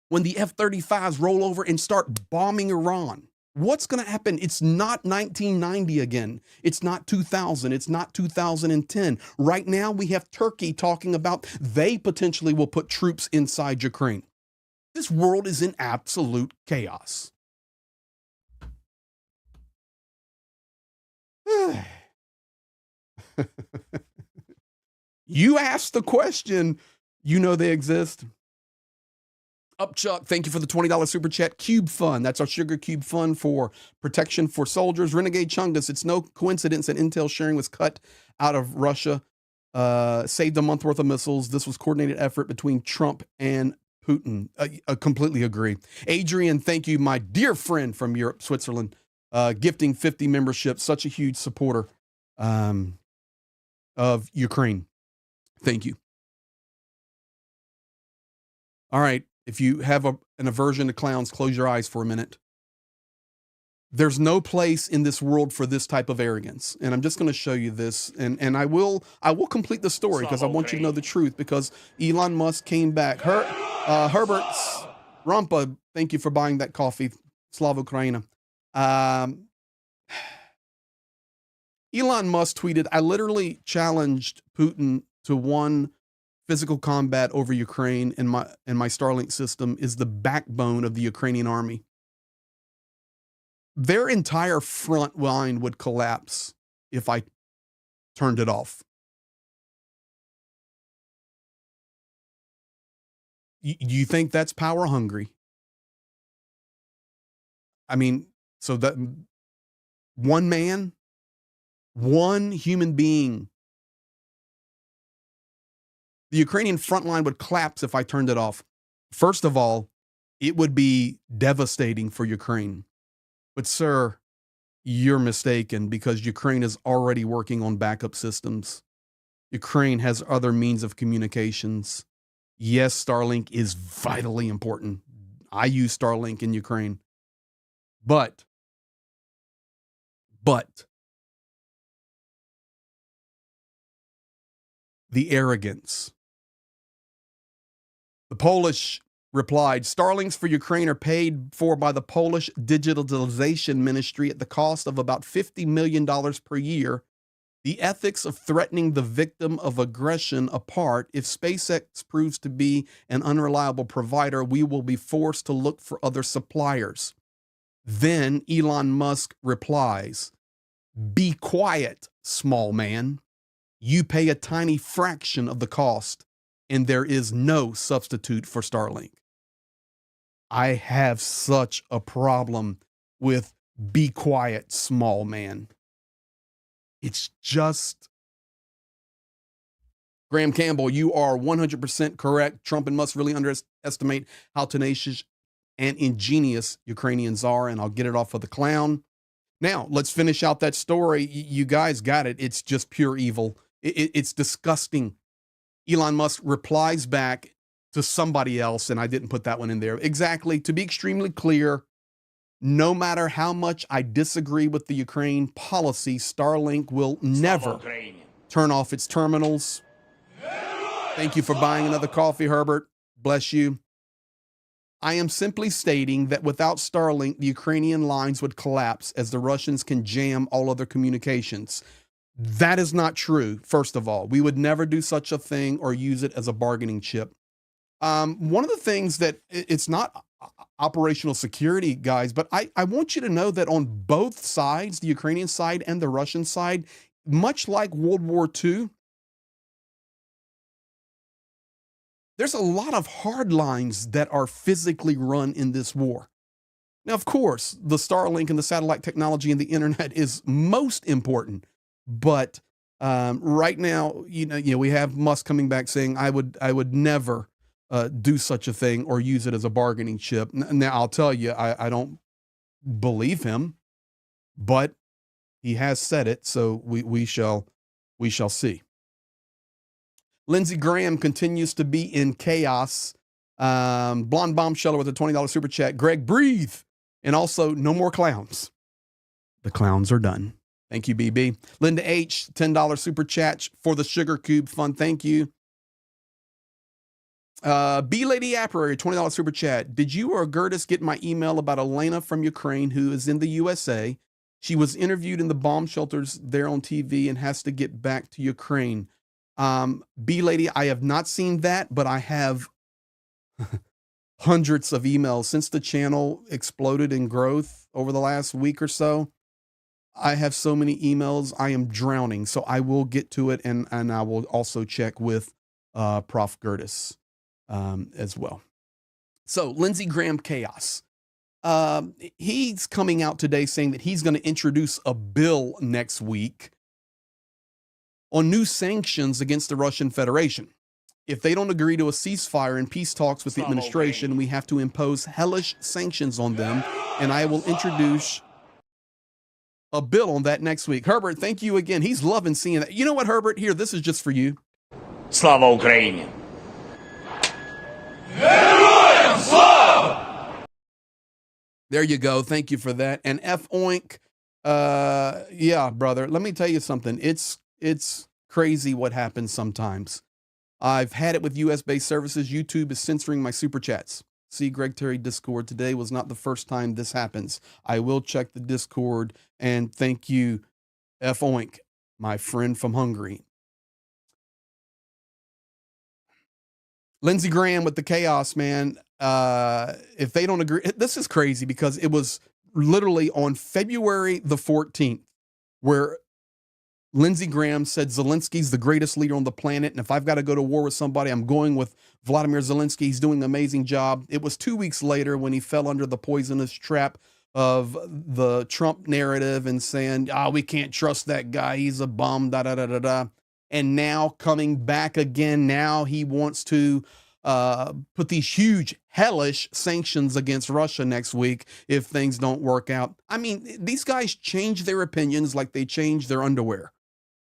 when the F-35s roll over and start bombing Iran? What's going to happen? It's not 1990 again. It's not 2000. It's not 2010. Right now, we have Turkey talking about they potentially will put troops inside Ukraine. This world is in absolute chaos. You asked the question, you know they exist. Upchuck, thank you for the $20 super chat. Cube Fund, that's our Sugar Cube Fund for protection for soldiers. Renegade Chungus, it's no coincidence that intel sharing was cut out of Russia. Saved a month worth of missiles. This was coordinated effort between Trump and Putin. I completely agree. Adrian, thank you, my dear friend from Europe, Switzerland, gifting 50 memberships. Such a huge supporter of Ukraine. Thank you. All right. If you have an aversion to clowns, close your eyes for a minute. There's no place in this world for this type of arrogance. And I'm just going to show you this. And I will complete the story because I want you to know the truth, because Elon Musk came back. Herbert's Rampa, thank you for buying that coffee. Slava Ukraina. Elon Musk tweeted, I literally challenged Putin to one physical combat over Ukraine, and my Starlink system is the backbone of the Ukrainian army. Their entire front line would collapse if I turned it off. Do you think that's power hungry? I mean, so that one man, one human being, the Ukrainian front line would collapse if I turned it off. First of all, it would be devastating for Ukraine. But sir, you're mistaken, because Ukraine is already working on backup systems. Ukraine has other means of communications. Yes, Starlink is vitally important. I use Starlink in Ukraine. But the arrogance. The Polish replied, Starlinks for Ukraine are paid for by the Polish Digitalization Ministry at the cost of about $50 million per year. The ethics of threatening the victim of aggression apart, if SpaceX proves to be an unreliable provider, we will be forced to look for other suppliers. Then Elon Musk replies, "Be quiet, small man. You pay a tiny fraction of the cost, and there is no substitute for Starlink." I have such a problem with "be quiet, small man." It's just, Graham Campbell, you are 100% correct. Trump and Musk really underestimate how tenacious and ingenious Ukrainians are, and I'll get it off of the clown. Now, let's finish out that story. You guys got it. It's just pure evil. It's disgusting. Elon Musk replies back to somebody else, and I didn't put that one in there. Exactly. To be extremely clear, no matter how much I disagree with the Ukraine policy, Starlink will never turn off its terminals. Thank you for buying another coffee, Herbert. Bless you. I am simply stating that without Starlink, the Ukrainian lines would collapse as the Russians can jam all other communications. That is not true, first of all. We would never do such a thing or use it as a bargaining chip. One of the things that it's not operational security, guys, but I want you to know that on both sides, the Ukrainian side and the Russian side, much like World War II, there's a lot of hard lines that are physically run in this war. Now, of course, the Starlink and the satellite technology and the internet is most important, but right now, you know, we have Musk coming back saying, I would never do such a thing or use it as a bargaining chip. Now, I'll tell you, I don't believe him, but he has said it, so we shall see. Lindsey Graham continues to be in chaos. Blonde Bombsheller with a $20 super chat. Greg, breathe. And also, no more clowns. The clowns are done. Thank you, BB. Linda H, $10 super chat for the Sugar Cube Fund. Thank you. B Lady Apparary, $20 super chat. Did you or Gertis get my email about Elena from Ukraine who is in the USA? She was interviewed in the bomb shelters there on TV and has to get back to Ukraine. B Lady, I have not seen that, but I have hundreds of emails since the channel exploded in growth over the last week or so. I have so many emails. I am drowning. So I will get to it. And I will also check with Prof. Gertis as well. So Lindsey Graham chaos. He's coming out today saying that he's going to introduce a bill next week on new sanctions against the Russian Federation. If they don't agree to a ceasefire and peace talks with the administration, we have to impose hellish sanctions on them. And I will introduce a bill on that next week. Herbert, thank you again. He's loving seeing that. You know what, Herbert? Here, this is just for you. Slava Ukraini. There you go. Thank you for that. And F Oink, yeah, brother, let me tell you something. It's crazy what happens sometimes. I've had it with US-based services. YouTube is censoring my super chats. See, Greg Terry Discord, today was not the first time this happens. I will check the Discord, and thank you, F Oink, my friend from Hungary. Lindsey Graham with the chaos, man. If they don't agree, this is crazy because it was literally on February the 14th where Lindsey Graham said Zelensky's the greatest leader on the planet, and if I've got to go to war with somebody, I'm going with Vladimir Zelensky. He's doing an amazing job. It was 2 weeks later when he fell under the poisonous trap of the Trump narrative and saying, we can't trust that guy. He's a bum, da-da-da-da-da. And now coming back again, now he wants to put these huge, hellish sanctions against Russia next week if things don't work out. I mean, these guys change their opinions like they change their underwear.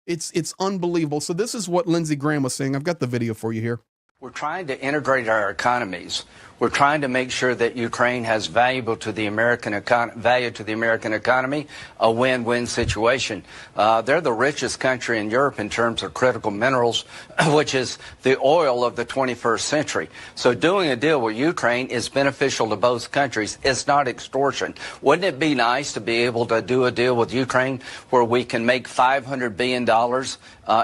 It's unbelievable. So this is what Lindsey Graham was saying. I've got the video for you here. We're trying to integrate our economies We're trying to make sure that Ukraine has value to the American economy, a win-win situation. They're the richest country in Europe in terms of critical minerals, which is the oil of the 21st century. So doing a deal with Ukraine is beneficial to both countries. It's not extortion. Wouldn't it be nice to be able to do a deal with Ukraine where we can make $500 billion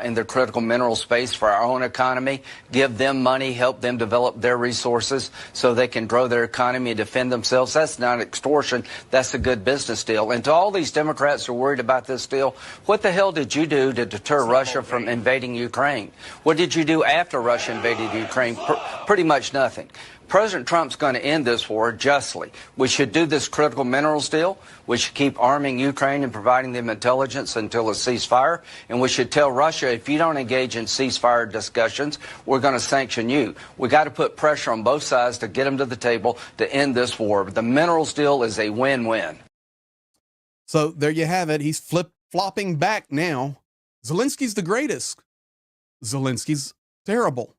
in the critical mineral space for our own economy, give them money, help them develop their resources so they can grow their economy and defend themselves? That's not extortion. That's a good business deal. And to all these Democrats who are worried about this deal, what the hell did you do to deter Russia from invading Ukraine? What did you do after Russia invaded Ukraine? Pretty much nothing. President Trump's going to end this war justly. We should do this critical minerals deal. We should keep arming Ukraine and providing them intelligence until a ceasefire. And we should tell Russia, if you don't engage in ceasefire discussions, we're going to sanction you. We got to put pressure on both sides to get them to the table to end this war. But the minerals deal is a win-win. So there you have it. He's flip-flopping back now. Zelensky's the greatest. Zelensky's terrible.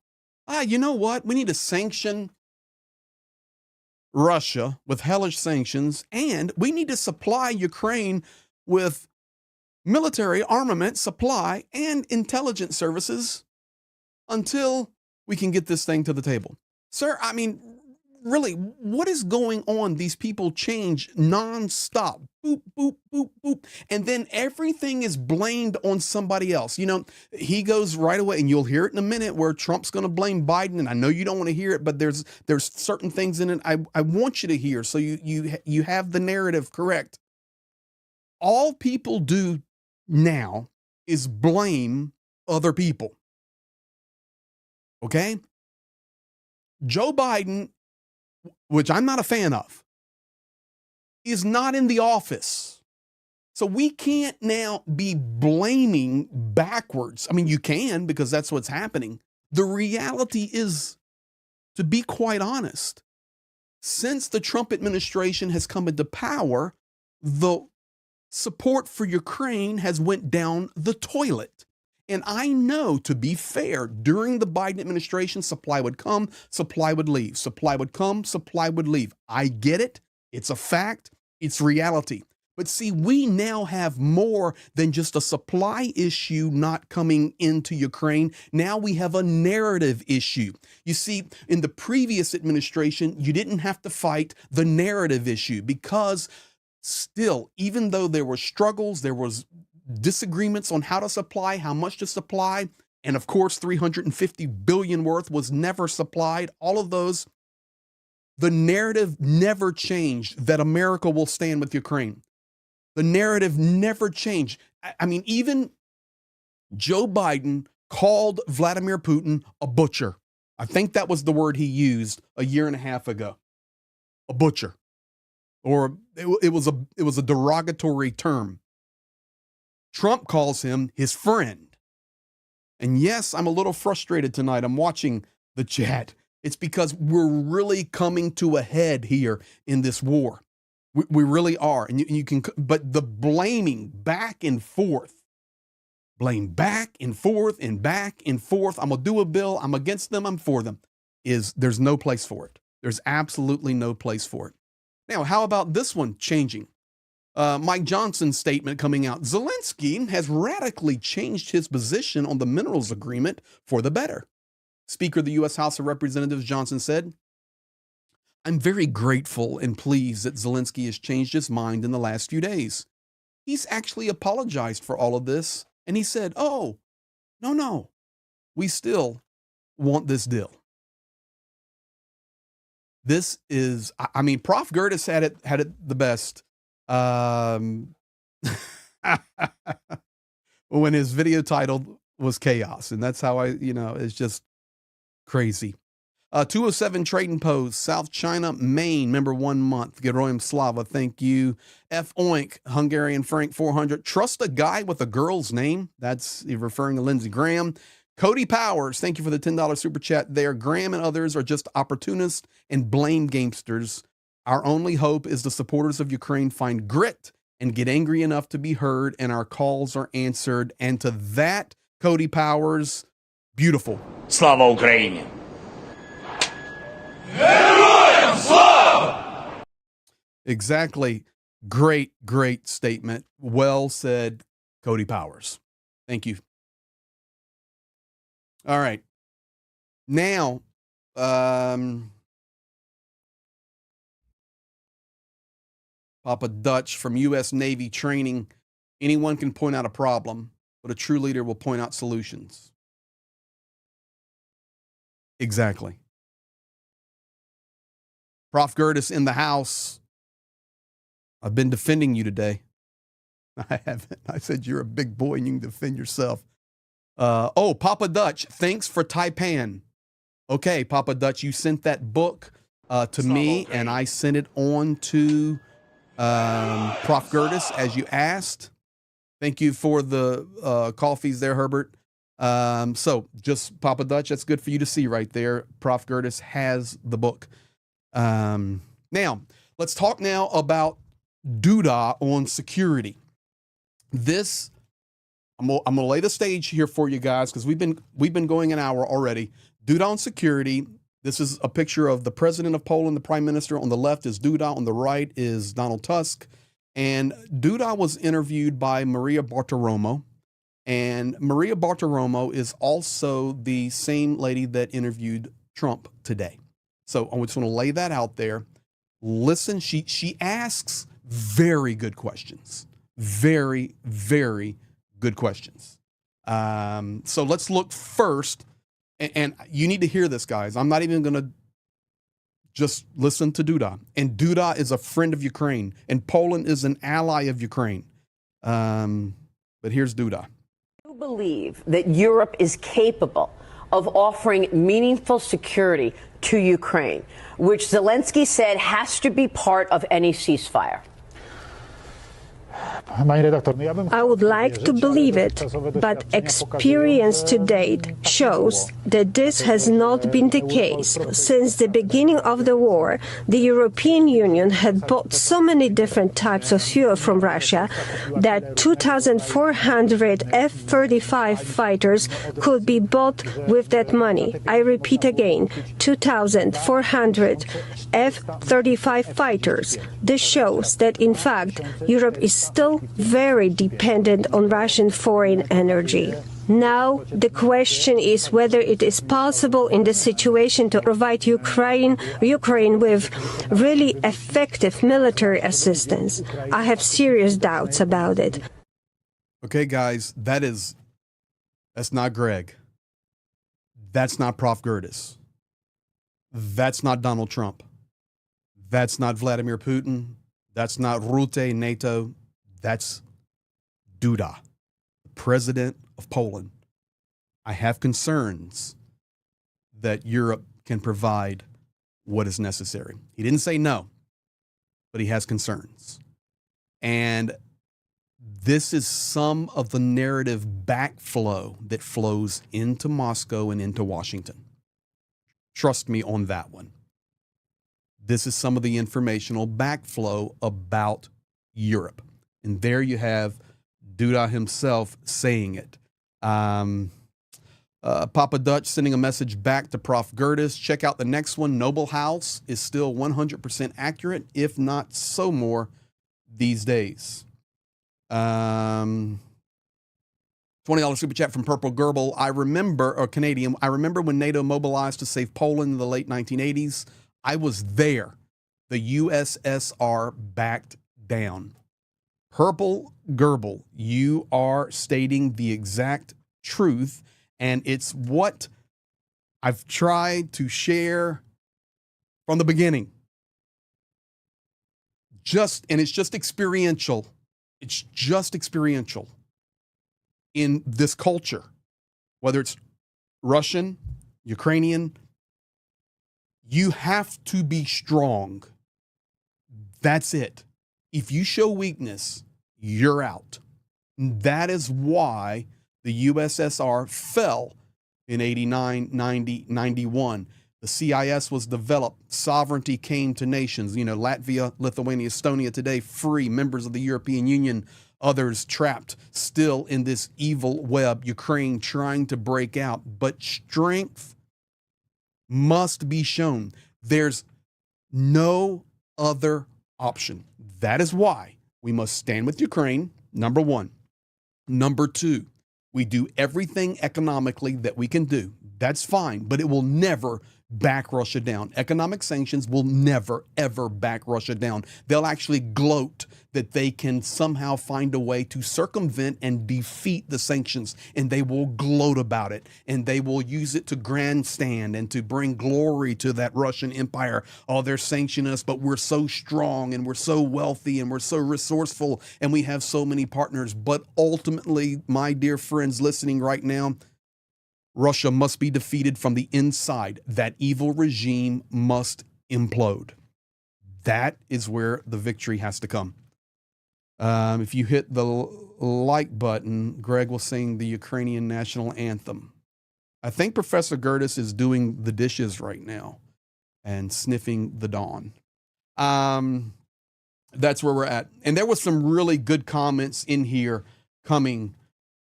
You know what? We need to sanction Russia with hellish sanctions, and we need to supply Ukraine with military armament supply and intelligence services until we can get this thing to the table. Sir, I mean, really, what is going on? These people change nonstop. Boop, boop, boop, boop. And then everything is blamed on somebody else. You know, he goes right away, and you'll hear it in a minute where Trump's going to blame Biden. And I know you don't want to hear it, but there's certain things in it I want you to hear so you have the narrative correct. All people do now is blame other people. Okay? Joe Biden, which I'm not a fan of, is not in the office. So we can't now be blaming backwards. I mean, you can, because that's what's happening. The reality is, to be quite honest, since the Trump administration has come into power, the support for Ukraine has went down the toilet. And I know, to be fair, during the Biden administration, supply would come, supply would leave. Supply would come, supply would leave. I get it. It's a fact. It's reality. But see, we now have more than just a supply issue not coming into Ukraine. Now we have a narrative issue. You see, in the previous administration, you didn't have to fight the narrative issue because still, even though there were struggles, there was disagreements on how to supply, how much to supply, and of course, 350 billion worth was never supplied. All of those, the narrative never changed that America will stand with Ukraine. The narrative never changed. I mean, even Joe Biden called Vladimir Putin a butcher. I think that was the word he used a year and a half ago. A butcher. Or it was a derogatory term. Trump calls him his friend. And yes, I'm a little frustrated tonight. I'm watching the chat. It's because we're really coming to a head here in this war. We really are. And you can, but the blaming back and forth, blame back and forth and back and forth. I'm going to do a bill. I'm against them. I'm for them. There's no place for it. There's absolutely no place for it. Now, how about this one changing? Mike Johnson's statement coming out. Zelensky has radically changed his position on the minerals agreement for the better. Speaker of the U.S. House of Representatives Johnson said, I'm very grateful and pleased that Zelensky has changed his mind in the last few days. He's actually apologized for all of this. And he said, oh, no, we still want this deal. This is, I mean, Prof. Gertis had it the best. When his video title was Chaos. And that's how it's just crazy. 207 Trading Post, South China, Maine, member 1 month. Geroim Slava, thank you. F. Oink, Hungarian Frank 400. Trust a guy with a girl's name. That's referring to Lindsey Graham. Cody Powers, thank you for the $10 super chat there. Graham and others are just opportunists and blame gamesters. Our only hope is the supporters of Ukraine find grit and get angry enough to be heard, and our calls are answered. And to that, Cody Powers, beautiful. Слава Україні! Герой! Exactly. Great, great statement. Well said, Cody Powers. Thank you. All right. Now, Papa Dutch from U.S. Navy training. Anyone can point out a problem, but a true leader will point out solutions. Exactly. Prof. Gertis in the house. I've been defending you today. I haven't. I said you're a big boy and you can defend yourself. Papa Dutch, thanks for Taipan. Okay, Papa Dutch, you sent that book to me, and I sent it on to Prof. Gertis as you asked. Thank you for the coffees there, Herbert. So just Papa Dutch, that's good for you to see right there. Prof. Gertis has the book. Now, let's talk now about Duda on security. This, I'm gonna lay the stage here for you guys because we've been going an hour already. Duda on security. This is a picture of the president of Poland, the prime minister. On the left is Duda. On the right is Donald Tusk. And Duda was interviewed by Maria Bartiromo. And Maria Bartiromo is also the same lady that interviewed Trump today. So I just want to lay that out there. Listen, she asks very good questions. Very, very good questions. So let's look first. And you need to hear this, guys. I'm not even going to just listen to Duda. And Duda is a friend of Ukraine. And Poland is an ally of Ukraine. But here's Duda. You believe that Europe is capable of offering meaningful security to Ukraine, which Zelensky said has to be part of any ceasefire? I would like to believe it, but experience to date shows that this has not been the case. Since the beginning of the war, the European Union had bought so many different types of fuel from Russia that 2,400 F-35 fighters could be bought with that money. I repeat again, 2,400 F-35 fighters. This shows that, in fact, Europe is still very dependent on Russian foreign energy. Now, the question is whether it is possible in this situation to provide Ukraine with really effective military assistance. I have serious doubts about it. Okay, guys, that's not Greg. That's not Prof. Gertis. That's not Donald Trump. That's not Vladimir Putin. That's not Rutte, NATO. That's Duda, the president of Poland. I have concerns that Europe can provide what is necessary. He didn't say no, but he has concerns. And this is some of the narrative backflow that flows into Moscow and into Washington. Trust me on that one. This is some of the informational backflow about Europe. And there you have Duda himself saying it. Papa Dutch sending a message back to Prof. Gertis. Check out the next one. Noble House is still 100% accurate, if not so more these days. $20 super chat from Purple Gerbil. Canadian. I remember when NATO mobilized to save Poland in the late 1980s. I was there. The USSR backed down. Purple Gerbil, you are stating the exact truth, and it's what I've tried to share from the beginning. It's just experiential. It's just experiential in this culture, whether it's Russian, Ukrainian. You have to be strong. That's it. If you show weakness, you're out. That is why the USSR fell in 89, 90, 91. The CIS was developed. Sovereignty came to nations. Latvia, Lithuania, Estonia today, free members of the European Union. Others trapped still in this evil web. Ukraine trying to break out. But strength must be shown. There's no other option. That is why we must stand with Ukraine, number one. Number two, we do everything economically that we can do. That's fine, but it will never back Russia down. Economic sanctions will never, ever back Russia down. They'll actually gloat that they can somehow find a way to circumvent and defeat the sanctions, and they will gloat about it, and they will use it to grandstand and to bring glory to that Russian empire. Oh, they're sanctioning us, but we're so strong and we're so wealthy and we're so resourceful and we have so many partners. But ultimately, my dear friends listening right now, Russia must be defeated from the inside. That evil regime must implode. That is where the victory has to come. If you hit the like button, Greg will sing the Ukrainian national anthem. I think Professor Gertis is doing the dishes right now and sniffing the dawn. That's where we're at. And there was some really good comments in here coming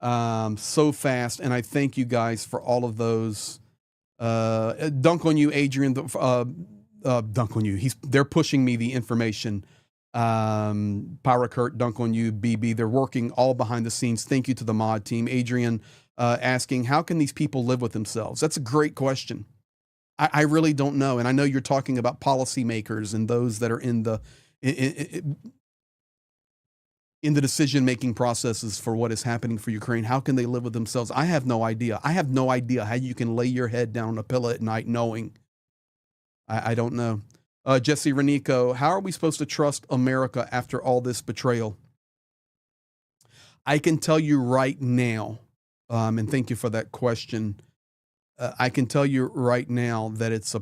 so fast, and I thank you guys for all of those. Dunk on you, Adrian. Dunk on you. They're pushing me the information. Pyrocurt, dunk on you, BB. They're working all behind the scenes. Thank you to the mod team. Adrian asking, how can these people live with themselves? That's a great question. I really don't know, and I know you're talking about policymakers and those that are in the decision-making processes for what is happening for Ukraine. How can they live with themselves? I have no idea. I have no idea how you can lay your head down on a pillow at night knowing. I don't know. Jesse Renico, how are we supposed to trust America after all this betrayal? I can tell you right now, and thank you for that question. I can tell you right now that it's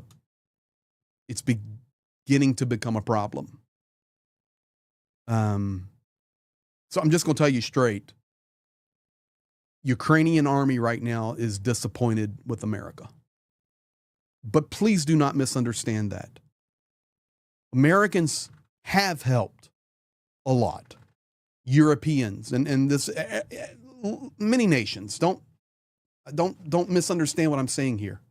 beginning to become a problem. So I'm just going to tell you straight. Ukrainian army right now is disappointed with America. But please do not misunderstand that. Americans have helped a lot. Europeans and this many nations. Don't misunderstand what I'm saying here.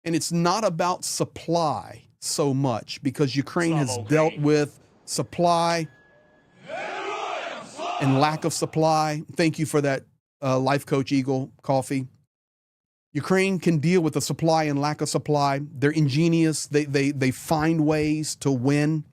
And it's not about supply so much, because Ukraine has dealt with supply and lack of supply. Thank you for that, Life Coach Eagle Coffee. Ukraine can deal with the supply and lack of supply. They're ingenious. They find ways to win.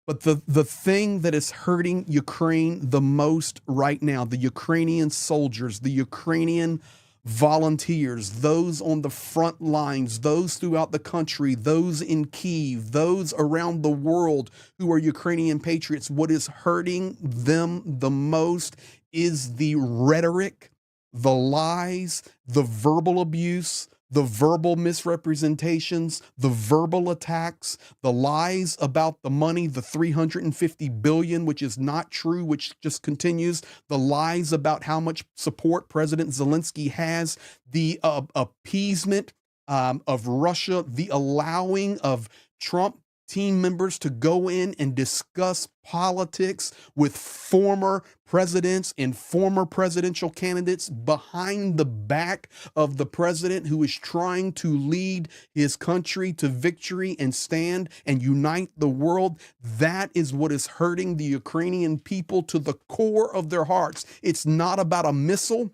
But the thing that is hurting Ukraine the most right now, the Ukrainian soldiers, the Ukrainian volunteers, those on the front lines, those throughout the country, those in Kyiv, those around the world who are Ukrainian patriots, what is hurting them the most is the rhetoric, the lies, the verbal abuse, the verbal misrepresentations, the verbal attacks, the lies about the money, the $350 billion, which is not true, which just continues, the lies about how much support President Zelensky has, the appeasement of Russia, the allowing of Trump team members to go in and discuss politics with former presidents and former presidential candidates behind the back of the president who is trying to lead his country to victory and stand and unite the world. That is what is hurting the Ukrainian people to the core of their hearts. It's not about a missile.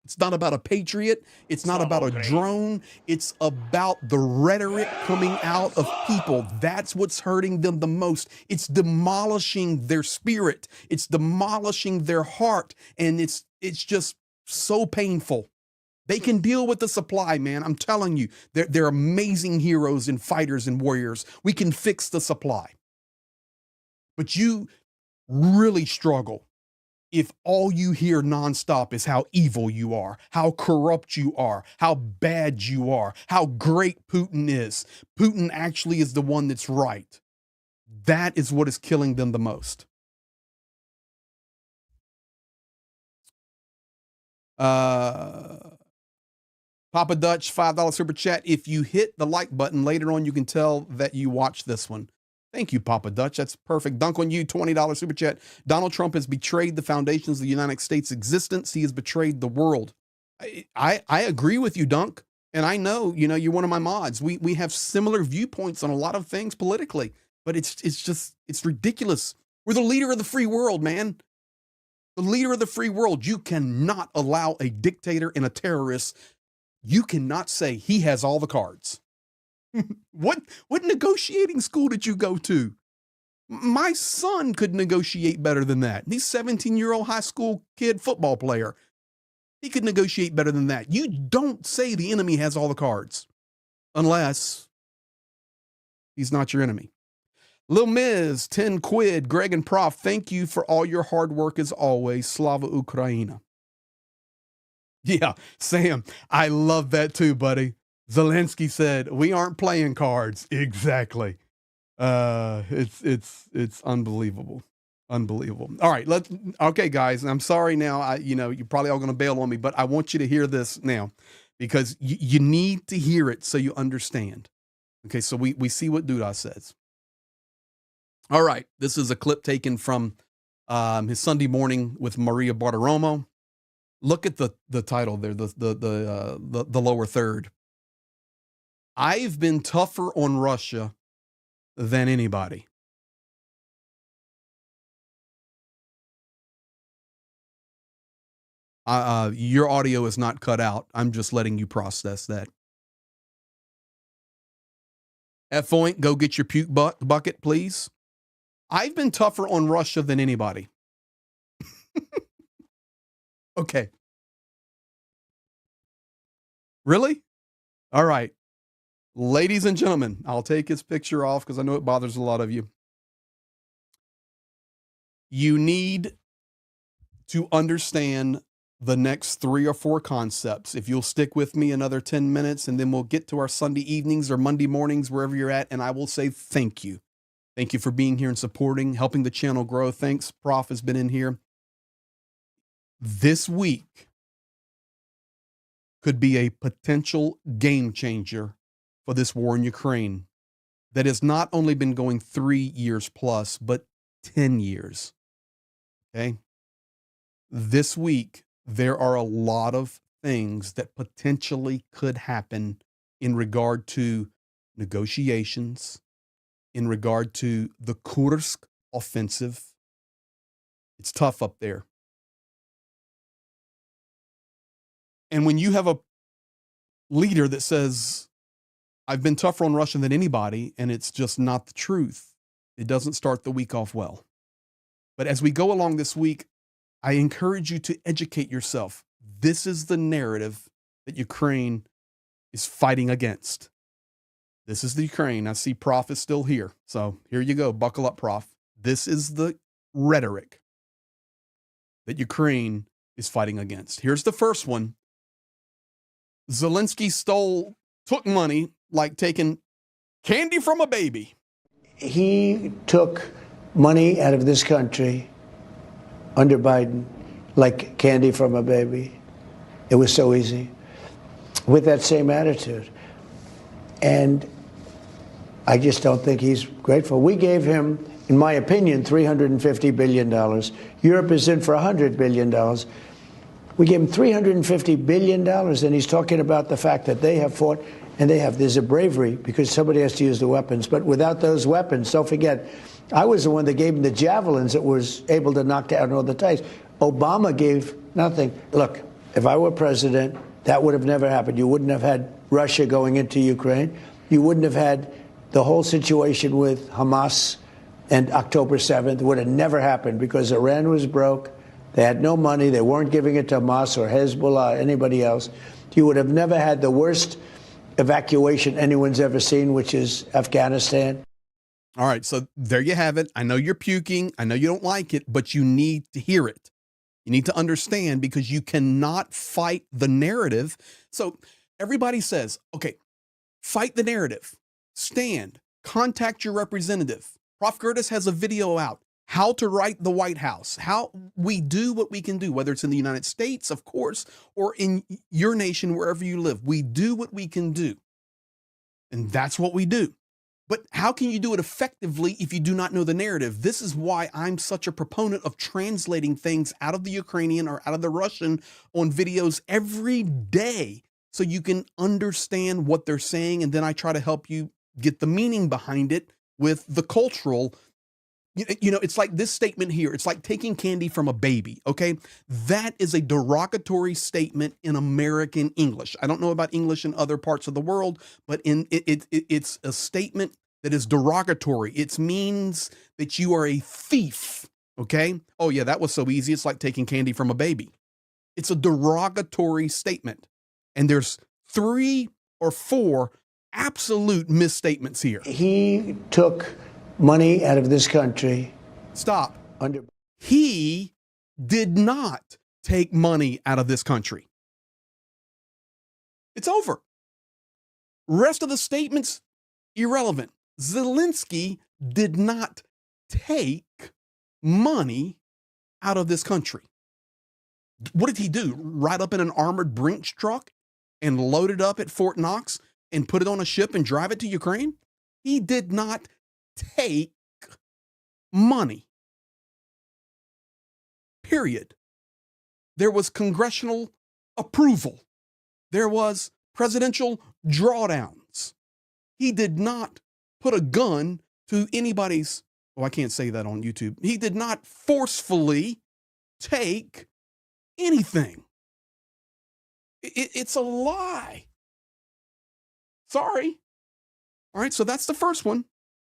It's not about a patriot. It's not about a drone. It's about the rhetoric coming out of people. That's what's hurting them the most. It's demolishing their spirit. It's demolishing their heart. And it's just so painful. They can deal with the supply, man. I'm telling you, they're amazing heroes and fighters and warriors. We can fix the supply. But you really struggle if all you hear nonstop is how evil you are, how corrupt you are, how bad you are, how great Putin is. Putin actually is the one that's right. That is what is killing them the most. Papa Dutch, $5 super chat. If you hit the like button later on, you can tell that you watched this one. Thank you, Papa Dutch. That's perfect. Dunk on you, $20 super chat. Donald Trump has betrayed the foundations of the United States' existence. He has betrayed the world. I agree with you, Dunk. And I know, you're one of my mods. We have similar viewpoints on a lot of things politically. But it's ridiculous. We're the leader of the free world, man. The leader of the free world. You cannot allow a dictator and a terrorist. You cannot say he has all the cards. What negotiating school did you go to? My son could negotiate better than that. He's 17-year-old high school kid football player. He could negotiate better than that. You don't say the enemy has all the cards unless he's not your enemy. Lil Miz, 10 quid. Greg and Prof, thank you for all your hard work as always. Slava Ukraina. Yeah, Sam, I love that too, buddy. Zelensky said, we aren't playing cards. Exactly. It's unbelievable. Unbelievable. All right, okay, guys, I'm sorry now. You're probably all going to bail on me, but I want you to hear this now because you need to hear it so you understand. Okay, so we see what Duda says. All right, this is a clip taken from his Sunday morning with Maria Bartiromo. Look at the title there, the lower third. I've been tougher on Russia than anybody. Your audio is not cut out. I'm just letting you process that. F Point, go get your puke bucket, please. I've been tougher on Russia than anybody. Okay. Really? All right. Ladies and gentlemen, I'll take his picture off because I know it bothers a lot of you. You need to understand the next 3 or 4 concepts. If you'll stick with me another 10 minutes, and then we'll get to our Sunday evenings or Monday mornings, wherever you're at, and I will say thank you. Thank you for being here and supporting, helping the channel grow. Thanks, Prof has been in here. This week could be a potential game changer for this war in Ukraine that has not only been going 3 years plus, but 10 years. Okay? This week, there are a lot of things that potentially could happen in regard to negotiations, in regard to the Kursk offensive. It's tough up there. And when you have a leader that says, I've been tougher on Russia than anybody, and it's just not the truth, it doesn't start the week off well. But as we go along this week, I encourage you to educate yourself. This is the narrative that Ukraine is fighting against. This is the Ukraine. I see Prof is still here. So here you go. Buckle up, Prof. This is the rhetoric that Ukraine is fighting against. Here's the first one. Zelensky took money like taking candy from a baby. He took money out of this country under Biden like candy from a baby. It was so easy with that same attitude. And I just don't think he's grateful. We gave him, in my opinion, $350 billion. Europe is in for $100 billion. We gave him $350 billion, and he's talking about the fact that they have fought, and there's a bravery because somebody has to use the weapons. But without those weapons, don't forget, I was the one that gave him the javelins that was able to knock down all the tanks. Obama gave nothing. Look, if I were president, that would have never happened. You wouldn't have had Russia going into Ukraine. You wouldn't have had the whole situation with Hamas and October 7th. It would have never happened because Iran was broke. They had no money. They weren't giving it to Hamas or Hezbollah or anybody else. You would have never had the worst evacuation anyone's ever seen, which is Afghanistan. All right, so there you have it. I know you're puking. I know you don't like it, but you need to hear it. You need to understand because you cannot fight the narrative. So everybody says, okay, fight the narrative. Stand. Contact your representative. Prof. Curtis has a video out. How to write the White House. How we do what we can do, whether it's in the United States, of course, or in your nation, wherever you live. We do what we can do. And that's what we do. But how can you do it effectively if you do not know the narrative? This is why I'm such a proponent of translating things out of the Ukrainian or out of the Russian on videos every day so you can understand what they're saying. And then I try to help you get the meaning behind it with the cultural. You know, it's like this statement here. It's like taking candy from a baby, okay? That is a derogatory statement in American English. I don't know about English in other parts of the world, but it's a statement that is derogatory. It means that you are a thief, okay? Oh yeah, that was so easy. It's like taking candy from a baby. It's a derogatory statement. And there's 3 or 4 absolute misstatements here. He took money out of this country. Stop. He did not take money out of this country. It's over. Rest of the statements, irrelevant. Zelensky did not take money out of this country. What did he do? Ride up in an armored Brinks truck and load it up at Fort Knox and put it on a ship and drive it to Ukraine? He did not take money. Period. There was congressional approval. There was presidential drawdowns. He did not put a gun to anybody's, oh, I can't say that on YouTube. He did not forcefully take anything. It's a lie. Sorry. All right, so that's the first one.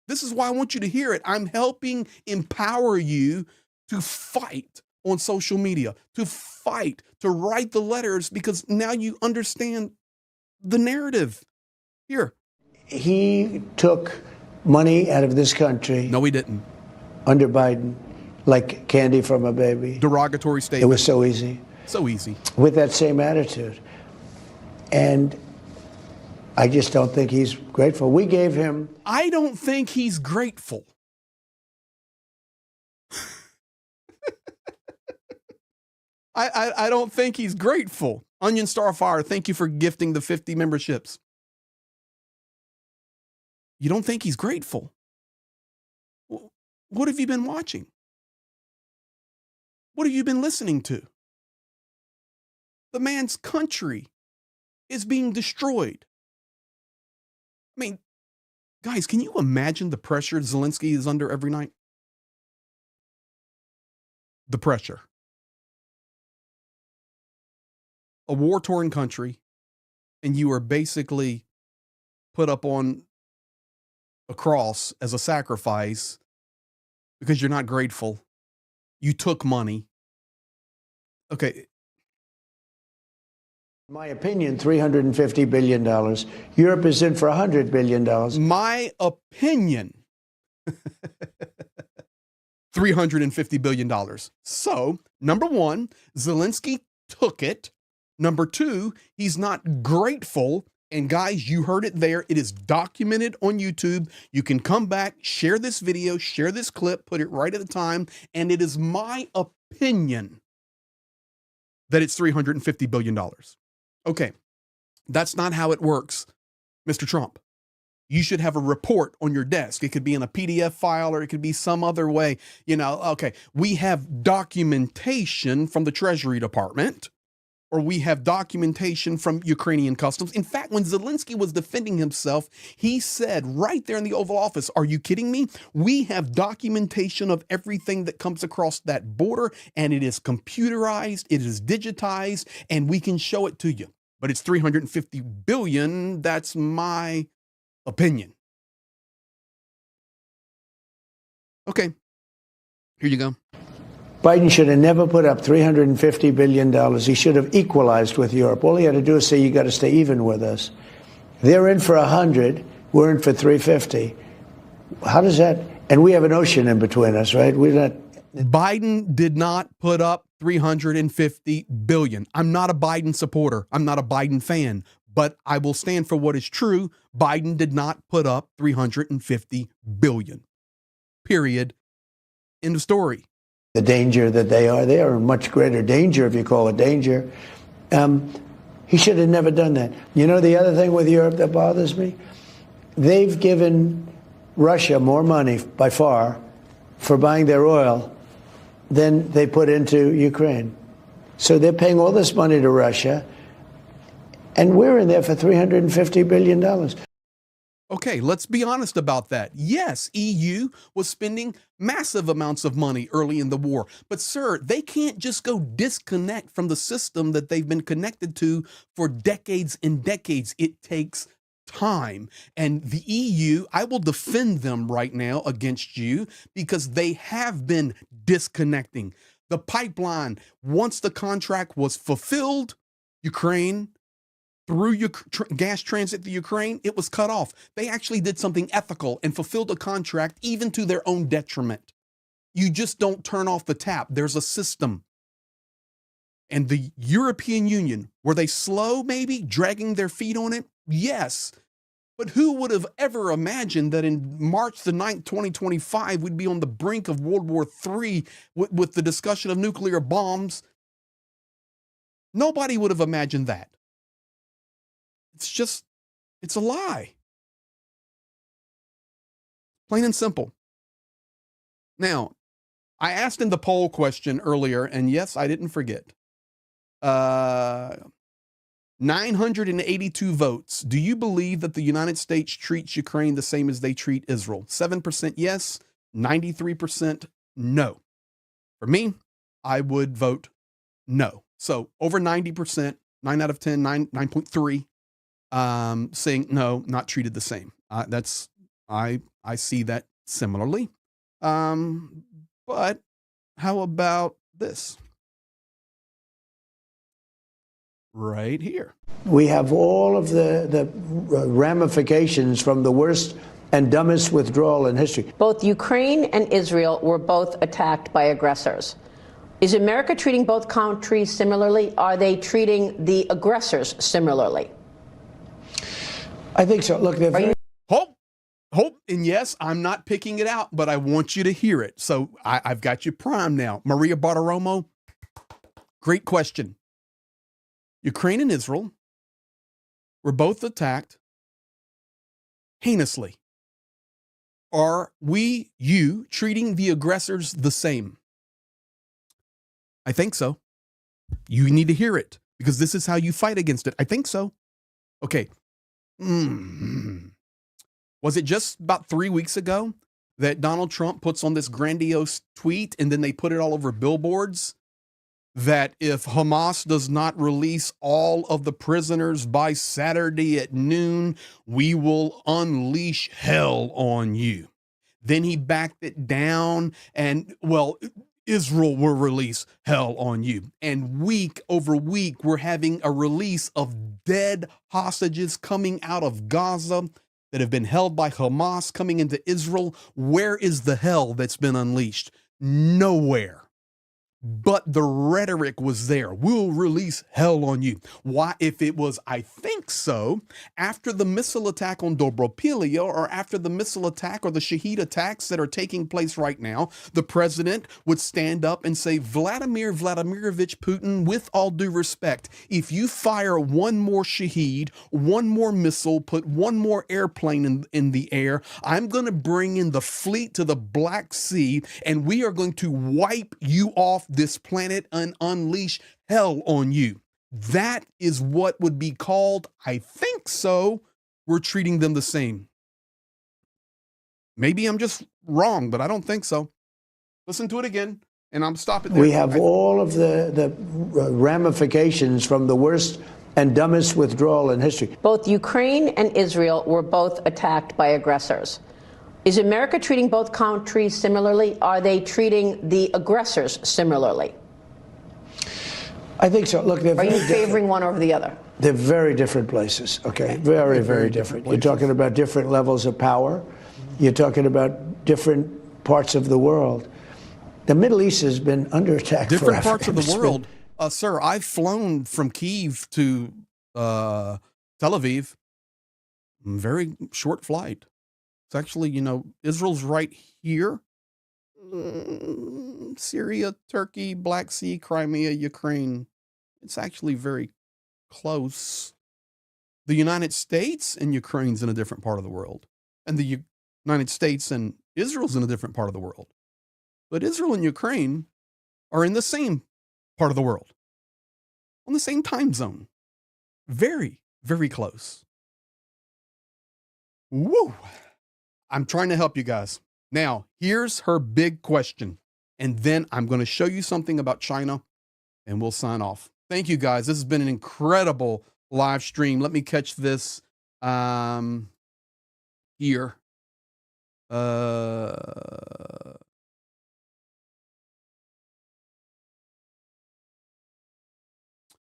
This is why I want you to hear it. I'm helping empower you to fight on social media, to fight, to write the letters, because now you understand the narrative. Here. He took money out of this country. No, he didn't. Under Biden, like candy from a baby. Derogatory statement. It was so easy. So easy. With that same attitude. And I just don't think he's grateful. We gave him. I don't think he's grateful. I don't think he's grateful. Onion Starfire, thank you for gifting the 50 memberships. You don't think he's grateful? What have you been watching? What have you been listening to? The man's country is being destroyed. I mean, guys, can you imagine the pressure Zelensky is under every night? The pressure. A war-torn country, and you are basically put up on a cross as a sacrifice because you're not grateful. You took money. Okay. In my opinion, $350 billion. Europe is in for $100 billion. My opinion, $350 billion. So, number one, Zelensky took it. Number two, he's not grateful. And guys, you heard it there. It is documented on YouTube. You can come back, share this video, share this clip, put it right at the time. And it is my opinion that it's $350 billion. Okay, that's not how it works, Mr. Trump. You should have a report on your desk. It could be in a PDF file or it could be some other way. You know, okay, we have documentation from the Treasury Department, or we have documentation from Ukrainian customs. In fact, when Zelensky was defending himself, he said right there in the Oval Office, are you kidding me? We have documentation of everything that comes across that border, and it is computerized, it is digitized, and we can show it to you. But it's $350 billion. That's my opinion. Okay, here you go. Biden should have never put up $350 billion. He should have equalized with Europe. All he had to do is say, you got to stay even with us. They're in for 100. We're in for 350. How does that? And we have an ocean in between us, right? We're not. Biden did not put up $350 billion. I'm not a Biden supporter. I'm not a Biden fan, but I will stand for what is true. Biden did not put up $350 billion. Period. End of story. The danger that they are in much greater danger, if you call it danger. He should have never done that. You know, the other thing with Europe that bothers me, they've given Russia more money by far for buying their oil than they put into Ukraine. So they're paying all this money to Russia, and we're in there for $350 billion. Okay, let's be honest about that. Yes, EU was spending massive amounts of money early in the war. But sir, they can't just go disconnect from the system that they've been connected to for decades and decades. It takes time. And the EU, I will defend them right now against you because they have been disconnecting. The pipeline, once the contract was fulfilled, Ukraine through gas transit to Ukraine, it was cut off. They actually did something ethical and fulfilled a contract even to their own detriment. You just don't turn off the tap. There's a system. And the European Union, were they slow maybe, dragging their feet on it? Yes. But who would have ever imagined that in March the 9th, 2025, we'd be on the brink of World War III with the discussion of nuclear bombs? Nobody would have imagined that. It's a lie. Plain and simple. Now, I asked in the poll question earlier, and yes, I didn't forget. 982 votes. Do you believe that the United States treats Ukraine the same as they treat Israel? 7% yes, 93% no. For me, I would vote no. So over 90%, 9 out of 10, 9.3. Saying no, not treated the same. I see that similarly. But how about this? Right here. We have all of the ramifications from the worst and dumbest withdrawal in history. Both Ukraine and Israel were both attacked by aggressors. Is America treating both countries similarly? Are they treating the aggressors similarly? I think so. Look, Hope, and yes, I'm not picking it out, but I want you to hear it. So I've got you primed now. Maria Bartiromo, great question. Ukraine and Israel were both attacked heinously. Are you treating the aggressors the same? I think so. You need to hear it because this is how you fight against it. I think so. Okay. Was it just about 3 weeks ago that Donald Trump puts on this grandiose tweet and then they put it all over billboards that if Hamas does not release all of the prisoners by Saturday at noon, we will unleash hell on you. Then he backed it down and, well, Israel will release hell on you. And week over week, we're having a release of dead hostages coming out of Gaza that have been held by Hamas coming into Israel. Where is the hell that's been unleashed? Nowhere. But the rhetoric was there. We'll release hell on you. Why? If it was, I think so, after the missile attack on Dobropilia or after the missile attack or the Shaheed attacks that are taking place right now, the president would stand up and say, Vladimir Vladimirovich Putin, with all due respect, if you fire one more Shaheed, one more missile, put one more airplane in the air, I'm going to bring in the fleet to the Black Sea and we are going to wipe you off this planet and unleash hell on you. That is what would be called, I think so, we're treating them the same. Maybe I'm just wrong, but I don't think so. Listen to it again, and I'm stopping there. We have all of the ramifications from the worst and dumbest withdrawal in history. Both Ukraine and Israel were both attacked by aggressors. Is America treating both countries similarly? Are they treating the aggressors similarly? I think so. Look, are you favoring one over the other? They're very different places, okay? Very, very different. You're talking about different levels of power. You're talking about different parts of the world. The Middle East has been under attack forever. Different parts of the world. Sir, I've flown from Kyiv to Tel Aviv. Very short flight. It's actually, Israel's right here. Syria, Turkey, Black Sea, Crimea, Ukraine. It's actually very close. The United States and Ukraine's in a different part of the world. And the United States and Israel's in a different part of the world. But Israel and Ukraine are in the same part of the world. On the same time zone. Very, very close. Woo! I'm trying to help you guys. Now, here's her big question. And then I'm going to show you something about China and we'll sign off. Thank you guys. This has been an incredible live stream. Let me catch this here.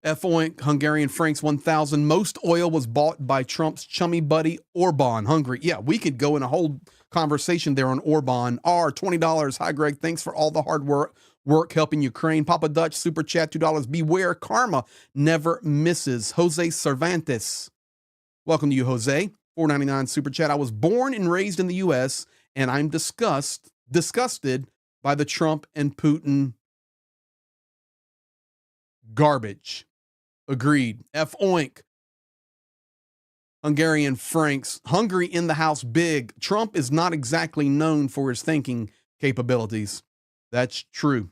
F-Oink, Hungarian francs 1,000. Most oil was bought by Trump's chummy buddy, Orban, Hungary. Yeah, we could go in a whole conversation there on Orban. R, $20. Hi, Greg. Thanks for all the hard work helping Ukraine. Papa Dutch, super chat, $2. Beware, karma never misses. Jose Cervantes. Welcome to you, Jose. $4.99 super chat. I was born and raised in the U.S., and I'm disgusted by the Trump and Putin garbage. Agreed. F-Oink. Hungarian francs. Hungary in the house big. Trump is not exactly known for his thinking capabilities. That's true.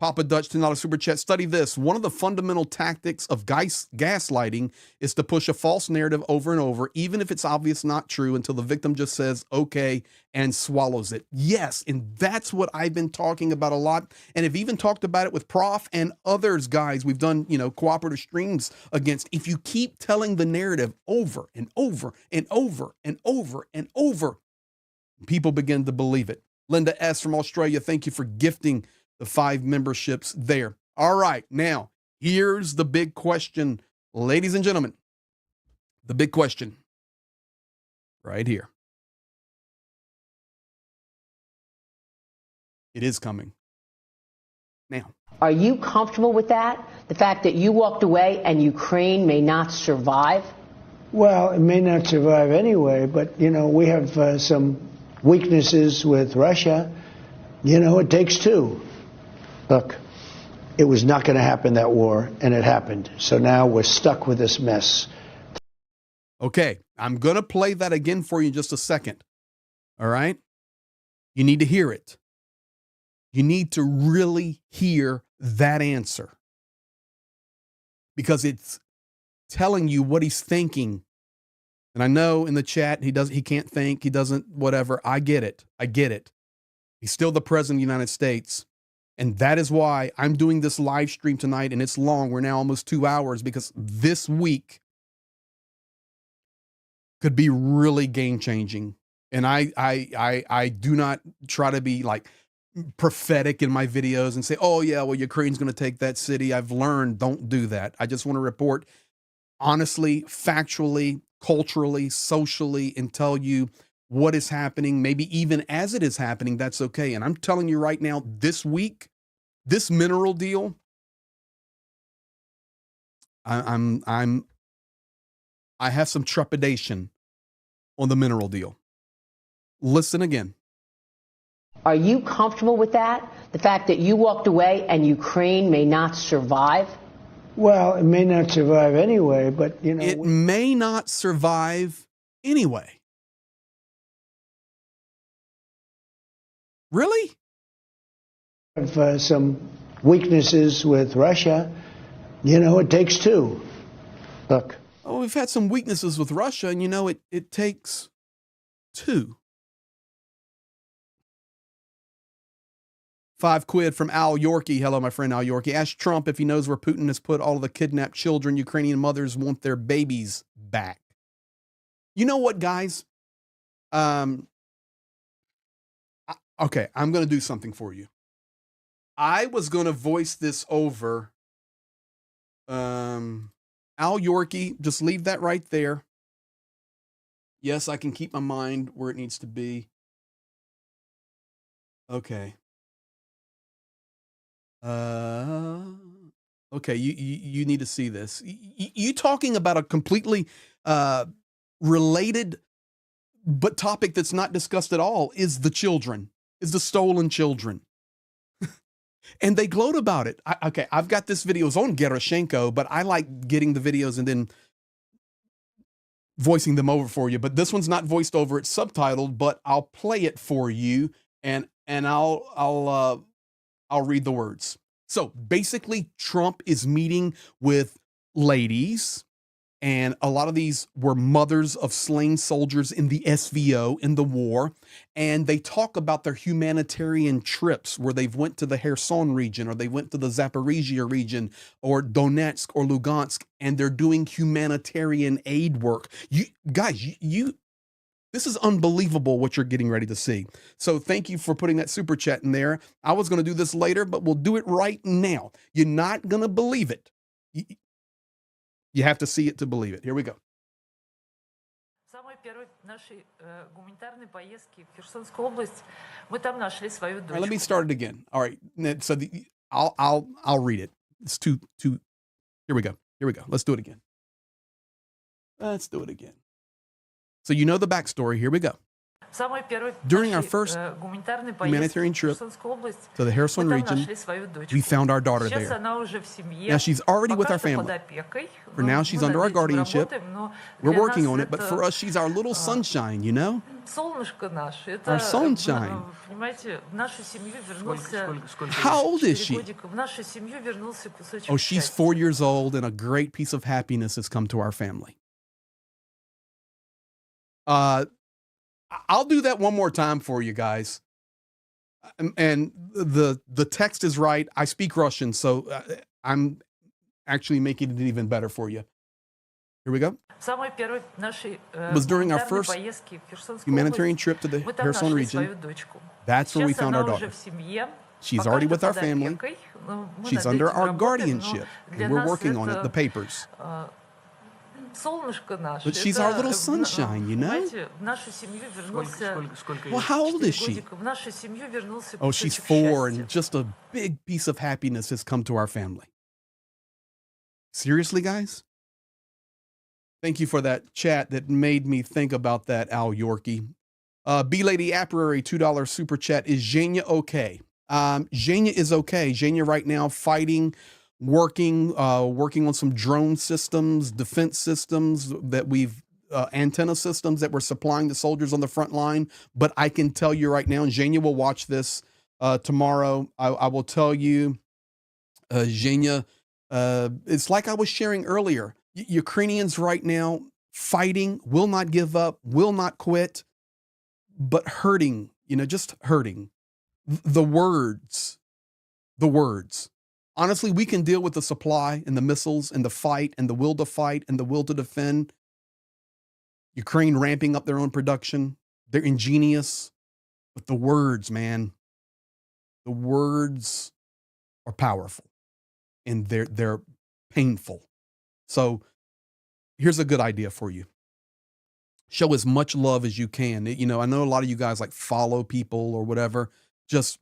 Papa Dutch, $10 super chat. Study this. One of the fundamental tactics of gaslighting is to push a false narrative over and over, even if it's obvious not true, until the victim just says, okay, and swallows it. Yes, and that's what I've been talking about a lot. And I've even talked about it with Prof and others, guys. We've done, cooperative streams against. If you keep telling the narrative over and over and over and over and over, people begin to believe it. Linda S. from Australia, thank you for gifting the 5 memberships there. All right, now, here's the big question, ladies and gentlemen. The big question right here. It is coming. Now. Are you comfortable with that? The fact that you walked away and Ukraine may not survive? Well, it may not survive anyway, but, we have some weaknesses with Russia. It takes two. Look, it was not going to happen, that war, and it happened. So now we're stuck with this mess. Okay, I'm going to play that again for you in just a second. All right? You need to hear it. You need to really hear that answer. Because it's telling you what he's thinking. And I know in the chat he can't think, he doesn't, whatever. I get it. He's still the president of the United States. And that is why I'm doing this live stream tonight, and it's long. We're now almost 2 hours, because this week could be really game changing. And I do not try to be like prophetic in my videos and say, oh yeah, well, Ukraine's going to take that city. I've learned, don't do that. I just want to report honestly, factually, culturally, socially, and tell you what is happening, maybe even as it is happening. That's okay. And I'm telling you right now, this week, this mineral deal, I have some trepidation on the mineral deal. Listen again. Are you comfortable with that? The fact that you walked away and Ukraine may not survive? Well, it may not survive anyway, but, It may not survive anyway. Really? Have some weaknesses with Russia. It takes two. Look. Oh, we've had some weaknesses with Russia, and it takes two. $5 from Al Yorkie. Hello, my friend Al Yorkie. Ask Trump if he knows where Putin has put all of the kidnapped children. Ukrainian mothers want their babies back. You know what, guys? Okay, I'm going to do something for you. I was going to voice this over. Al Yorkie, just leave that right there. Yes, I can keep my mind where it needs to be. Okay. Okay, you need to see this. You talking about a completely related but topic that's not discussed at all is the children, is the stolen children. And they gloat about it. Okay, I've got this video. It's on Gerashenko, but I like getting the videos and then voicing them over for you. But this one's not voiced over; it's subtitled. But I'll play it for you, and I'll read the words. So basically, Trump is meeting with ladies, And a lot of these were mothers of slain soldiers in the SVO, in the war. And they talk about their humanitarian trips where they've went to the Kherson region, or they went to the Zaporizhia region, or Donetsk or Lugansk, and they're doing humanitarian aid work. You guys, this is unbelievable what you're getting ready to see. So thank you for putting that super chat in there. I was going to do this later, but we'll do it right now. You're not going to believe it. You have to see it to believe it. Here we go. Самой первой нашей гуманитарной поездки в Херсонскую область мы там нашли свою дочку. All right, let me start it again. All right, so I'll read it. It's too. Here we go. Let's do it again. So you know the backstory. Here we go. During our first humanitarian trip to the Kherson region, we found our daughter there. Now she's already with our family. For now, she's under our guardianship. We're working on it, but for us, she's our little sunshine, you know? Our sunshine. How old is she? Oh, she's 4 years old, and a great piece of happiness has come to our family. I'll do that one more time for you guys. And the text is right. I speak Russian, so I'm actually making it even better for you. Here we go. It was during our first humanitarian trip to the Kherson region. That's where we found our daughter. She's already with our family. She's under our guardianship. And we're working on it, the papers. But she's our little sunshine, you know? Well, how old is she? Oh, she's 4, and just a big piece of happiness has come to our family. Seriously, guys? Thank you for that chat that made me think about that, Al Yorkie. B-Lady Apparary, $2 super chat. Is Zhenya okay? Zhenya is okay. Zhenya right now fighting, working on some drone systems, defense systems that we've antenna systems that we're supplying the soldiers on the front line. But I can tell you right now, and Zhenya will watch this tomorrow. I will tell you, Zhenya, it's like I was sharing earlier. Ukrainians right now fighting, will not give up, will not quit, but hurting, just hurting. The words. Honestly, we can deal with the supply and the missiles and the fight and the will to fight and the will to defend. Ukraine ramping up their own production. They're ingenious. But the words, man, the words are powerful and they're painful. So here's a good idea for you. Show as much love as you can. I know a lot of you guys like follow people or whatever. Just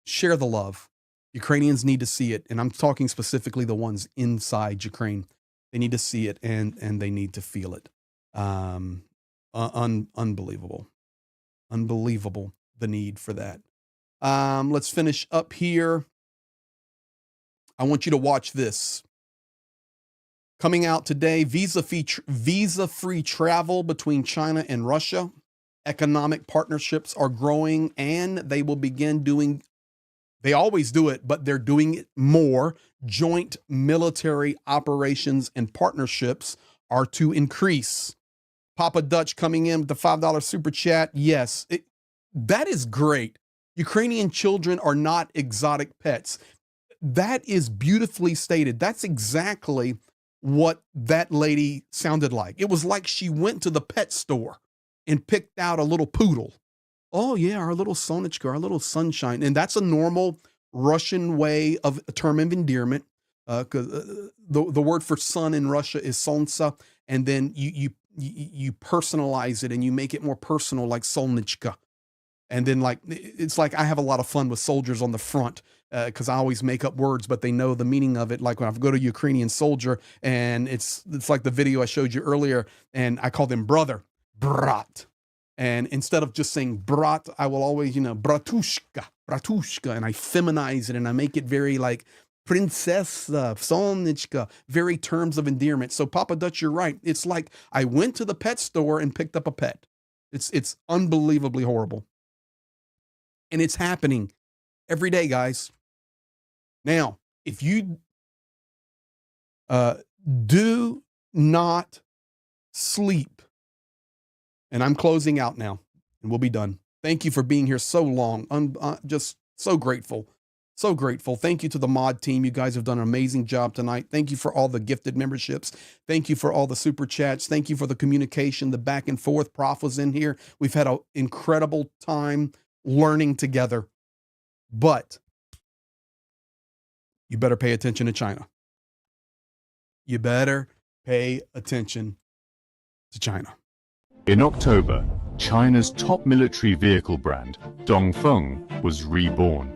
share the love. Ukrainians need to see it. And I'm talking specifically the ones inside Ukraine. They need to see it and they need to feel it. Unbelievable. Unbelievable, the need for that. Let's finish up here. I want you to watch this. Coming out today, visa-free travel between China and Russia. Economic partnerships are growing, and they will begin doing, they always do it, but they're doing it more. Joint military operations and partnerships are to increase. Papa Dutch coming in with the $5 super chat. Yes, that is great. Ukrainian children are not exotic pets. That is beautifully stated. That's exactly what that lady sounded like. It was like she went to the pet store and picked out a little poodle. Oh yeah, our little Sonechka, our little sunshine. And that's a normal Russian way of a term of endearment. Because the word for sun in Russia is solnца, and then you personalize it and you make it more personal, like Solnechka. And then it's like I have a lot of fun with soldiers on the front because I always make up words, but they know the meaning of it. Like when I go to a Ukrainian soldier, and it's like the video I showed you earlier, and I call them brother, brat. And instead of just saying brat, I will always, bratushka, and I feminize it and I make it very like princessa, Solnechka, very terms of endearment. So Papa Dutch, you're right. It's like I went to the pet store and picked up a pet. It's unbelievably horrible. And it's happening every day, guys. Now, if you do not sleep. And I'm closing out now, and we'll be done. Thank you for being here so long. I'm just so grateful. So grateful. Thank you to the mod team. You guys have done an amazing job tonight. Thank you for all the gifted memberships. Thank you for all the super chats. Thank you for the communication, the back and forth. Prof was in here. We've had an incredible time learning together. But you better pay attention to China. You better pay attention to China. In October, China's top military vehicle brand, Dongfeng, was reborn.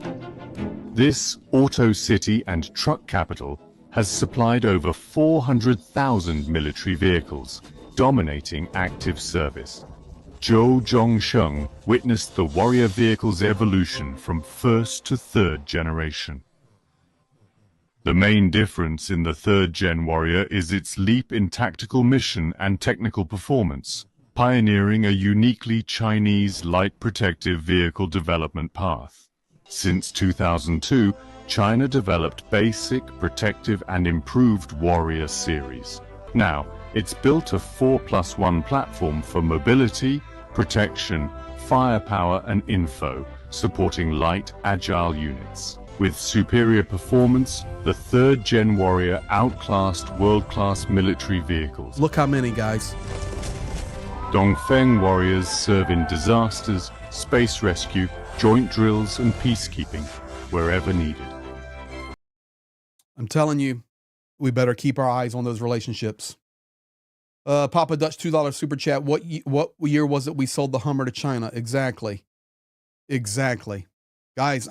This auto city and truck capital has supplied over 400,000 military vehicles, dominating active service. Zhou Zhongsheng witnessed the warrior vehicle's evolution from first to third generation. The main difference in the third-gen warrior is its leap in tactical mission and technical performance, pioneering a uniquely Chinese light protective vehicle development path. Since 2002, China developed basic, protective and improved warrior series. Now, it's built a 4+1 platform for mobility, protection, firepower and info, supporting light, agile units. With superior performance, the third-gen warrior outclassed world-class military vehicles. Look how many, guys. Dongfeng warriors serve in disasters, space rescue, joint drills and peacekeeping, wherever needed. I'm telling you, we better keep our eyes on those relationships. Papa Dutch $2 super chat. What year was it we sold the Hummer to China? Exactly. Guys,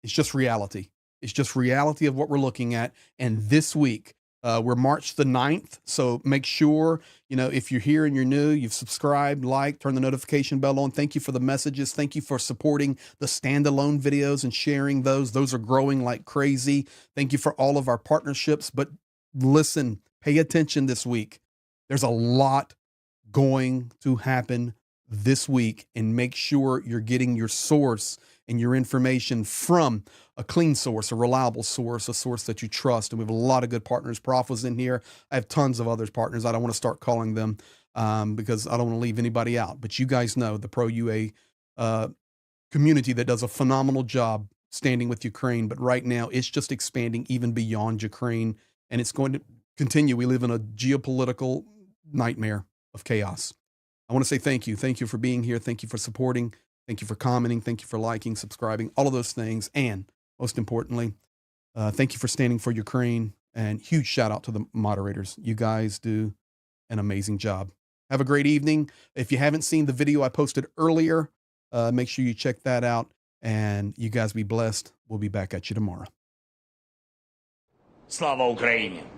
it's just reality. It's just reality of what we're looking at. And this week, we're March the 9th. So make sure, if you're here and you're new, you've subscribed, liked, turn the notification bell on. Thank you for the messages. Thank you for supporting the standalone videos and sharing those. Those are growing like crazy. Thank you for all of our partnerships. But listen, pay attention this week. There's a lot going to happen this week, and make sure you're getting your source and your information from a clean source, a reliable source, a source that you trust. And we have a lot of good partners. Prof was in here. I have tons of other partners. I don't want to start calling them because I don't want to leave anybody out. But you guys know the pro-UA community that does a phenomenal job standing with Ukraine. But right now, it's just expanding even beyond Ukraine. And it's going to continue. We live in a geopolitical nightmare of chaos. I want to say thank you. Thank you for being here. Thank you for supporting. Thank you for commenting. Thank you for liking, subscribing, all of those things. And most importantly, thank you for standing for Ukraine, and huge shout out to the moderators. You guys do an amazing job. Have a great evening. If you haven't seen the video I posted earlier, make sure you check that out, and you guys be blessed. We'll be back at you tomorrow. Слава Україні!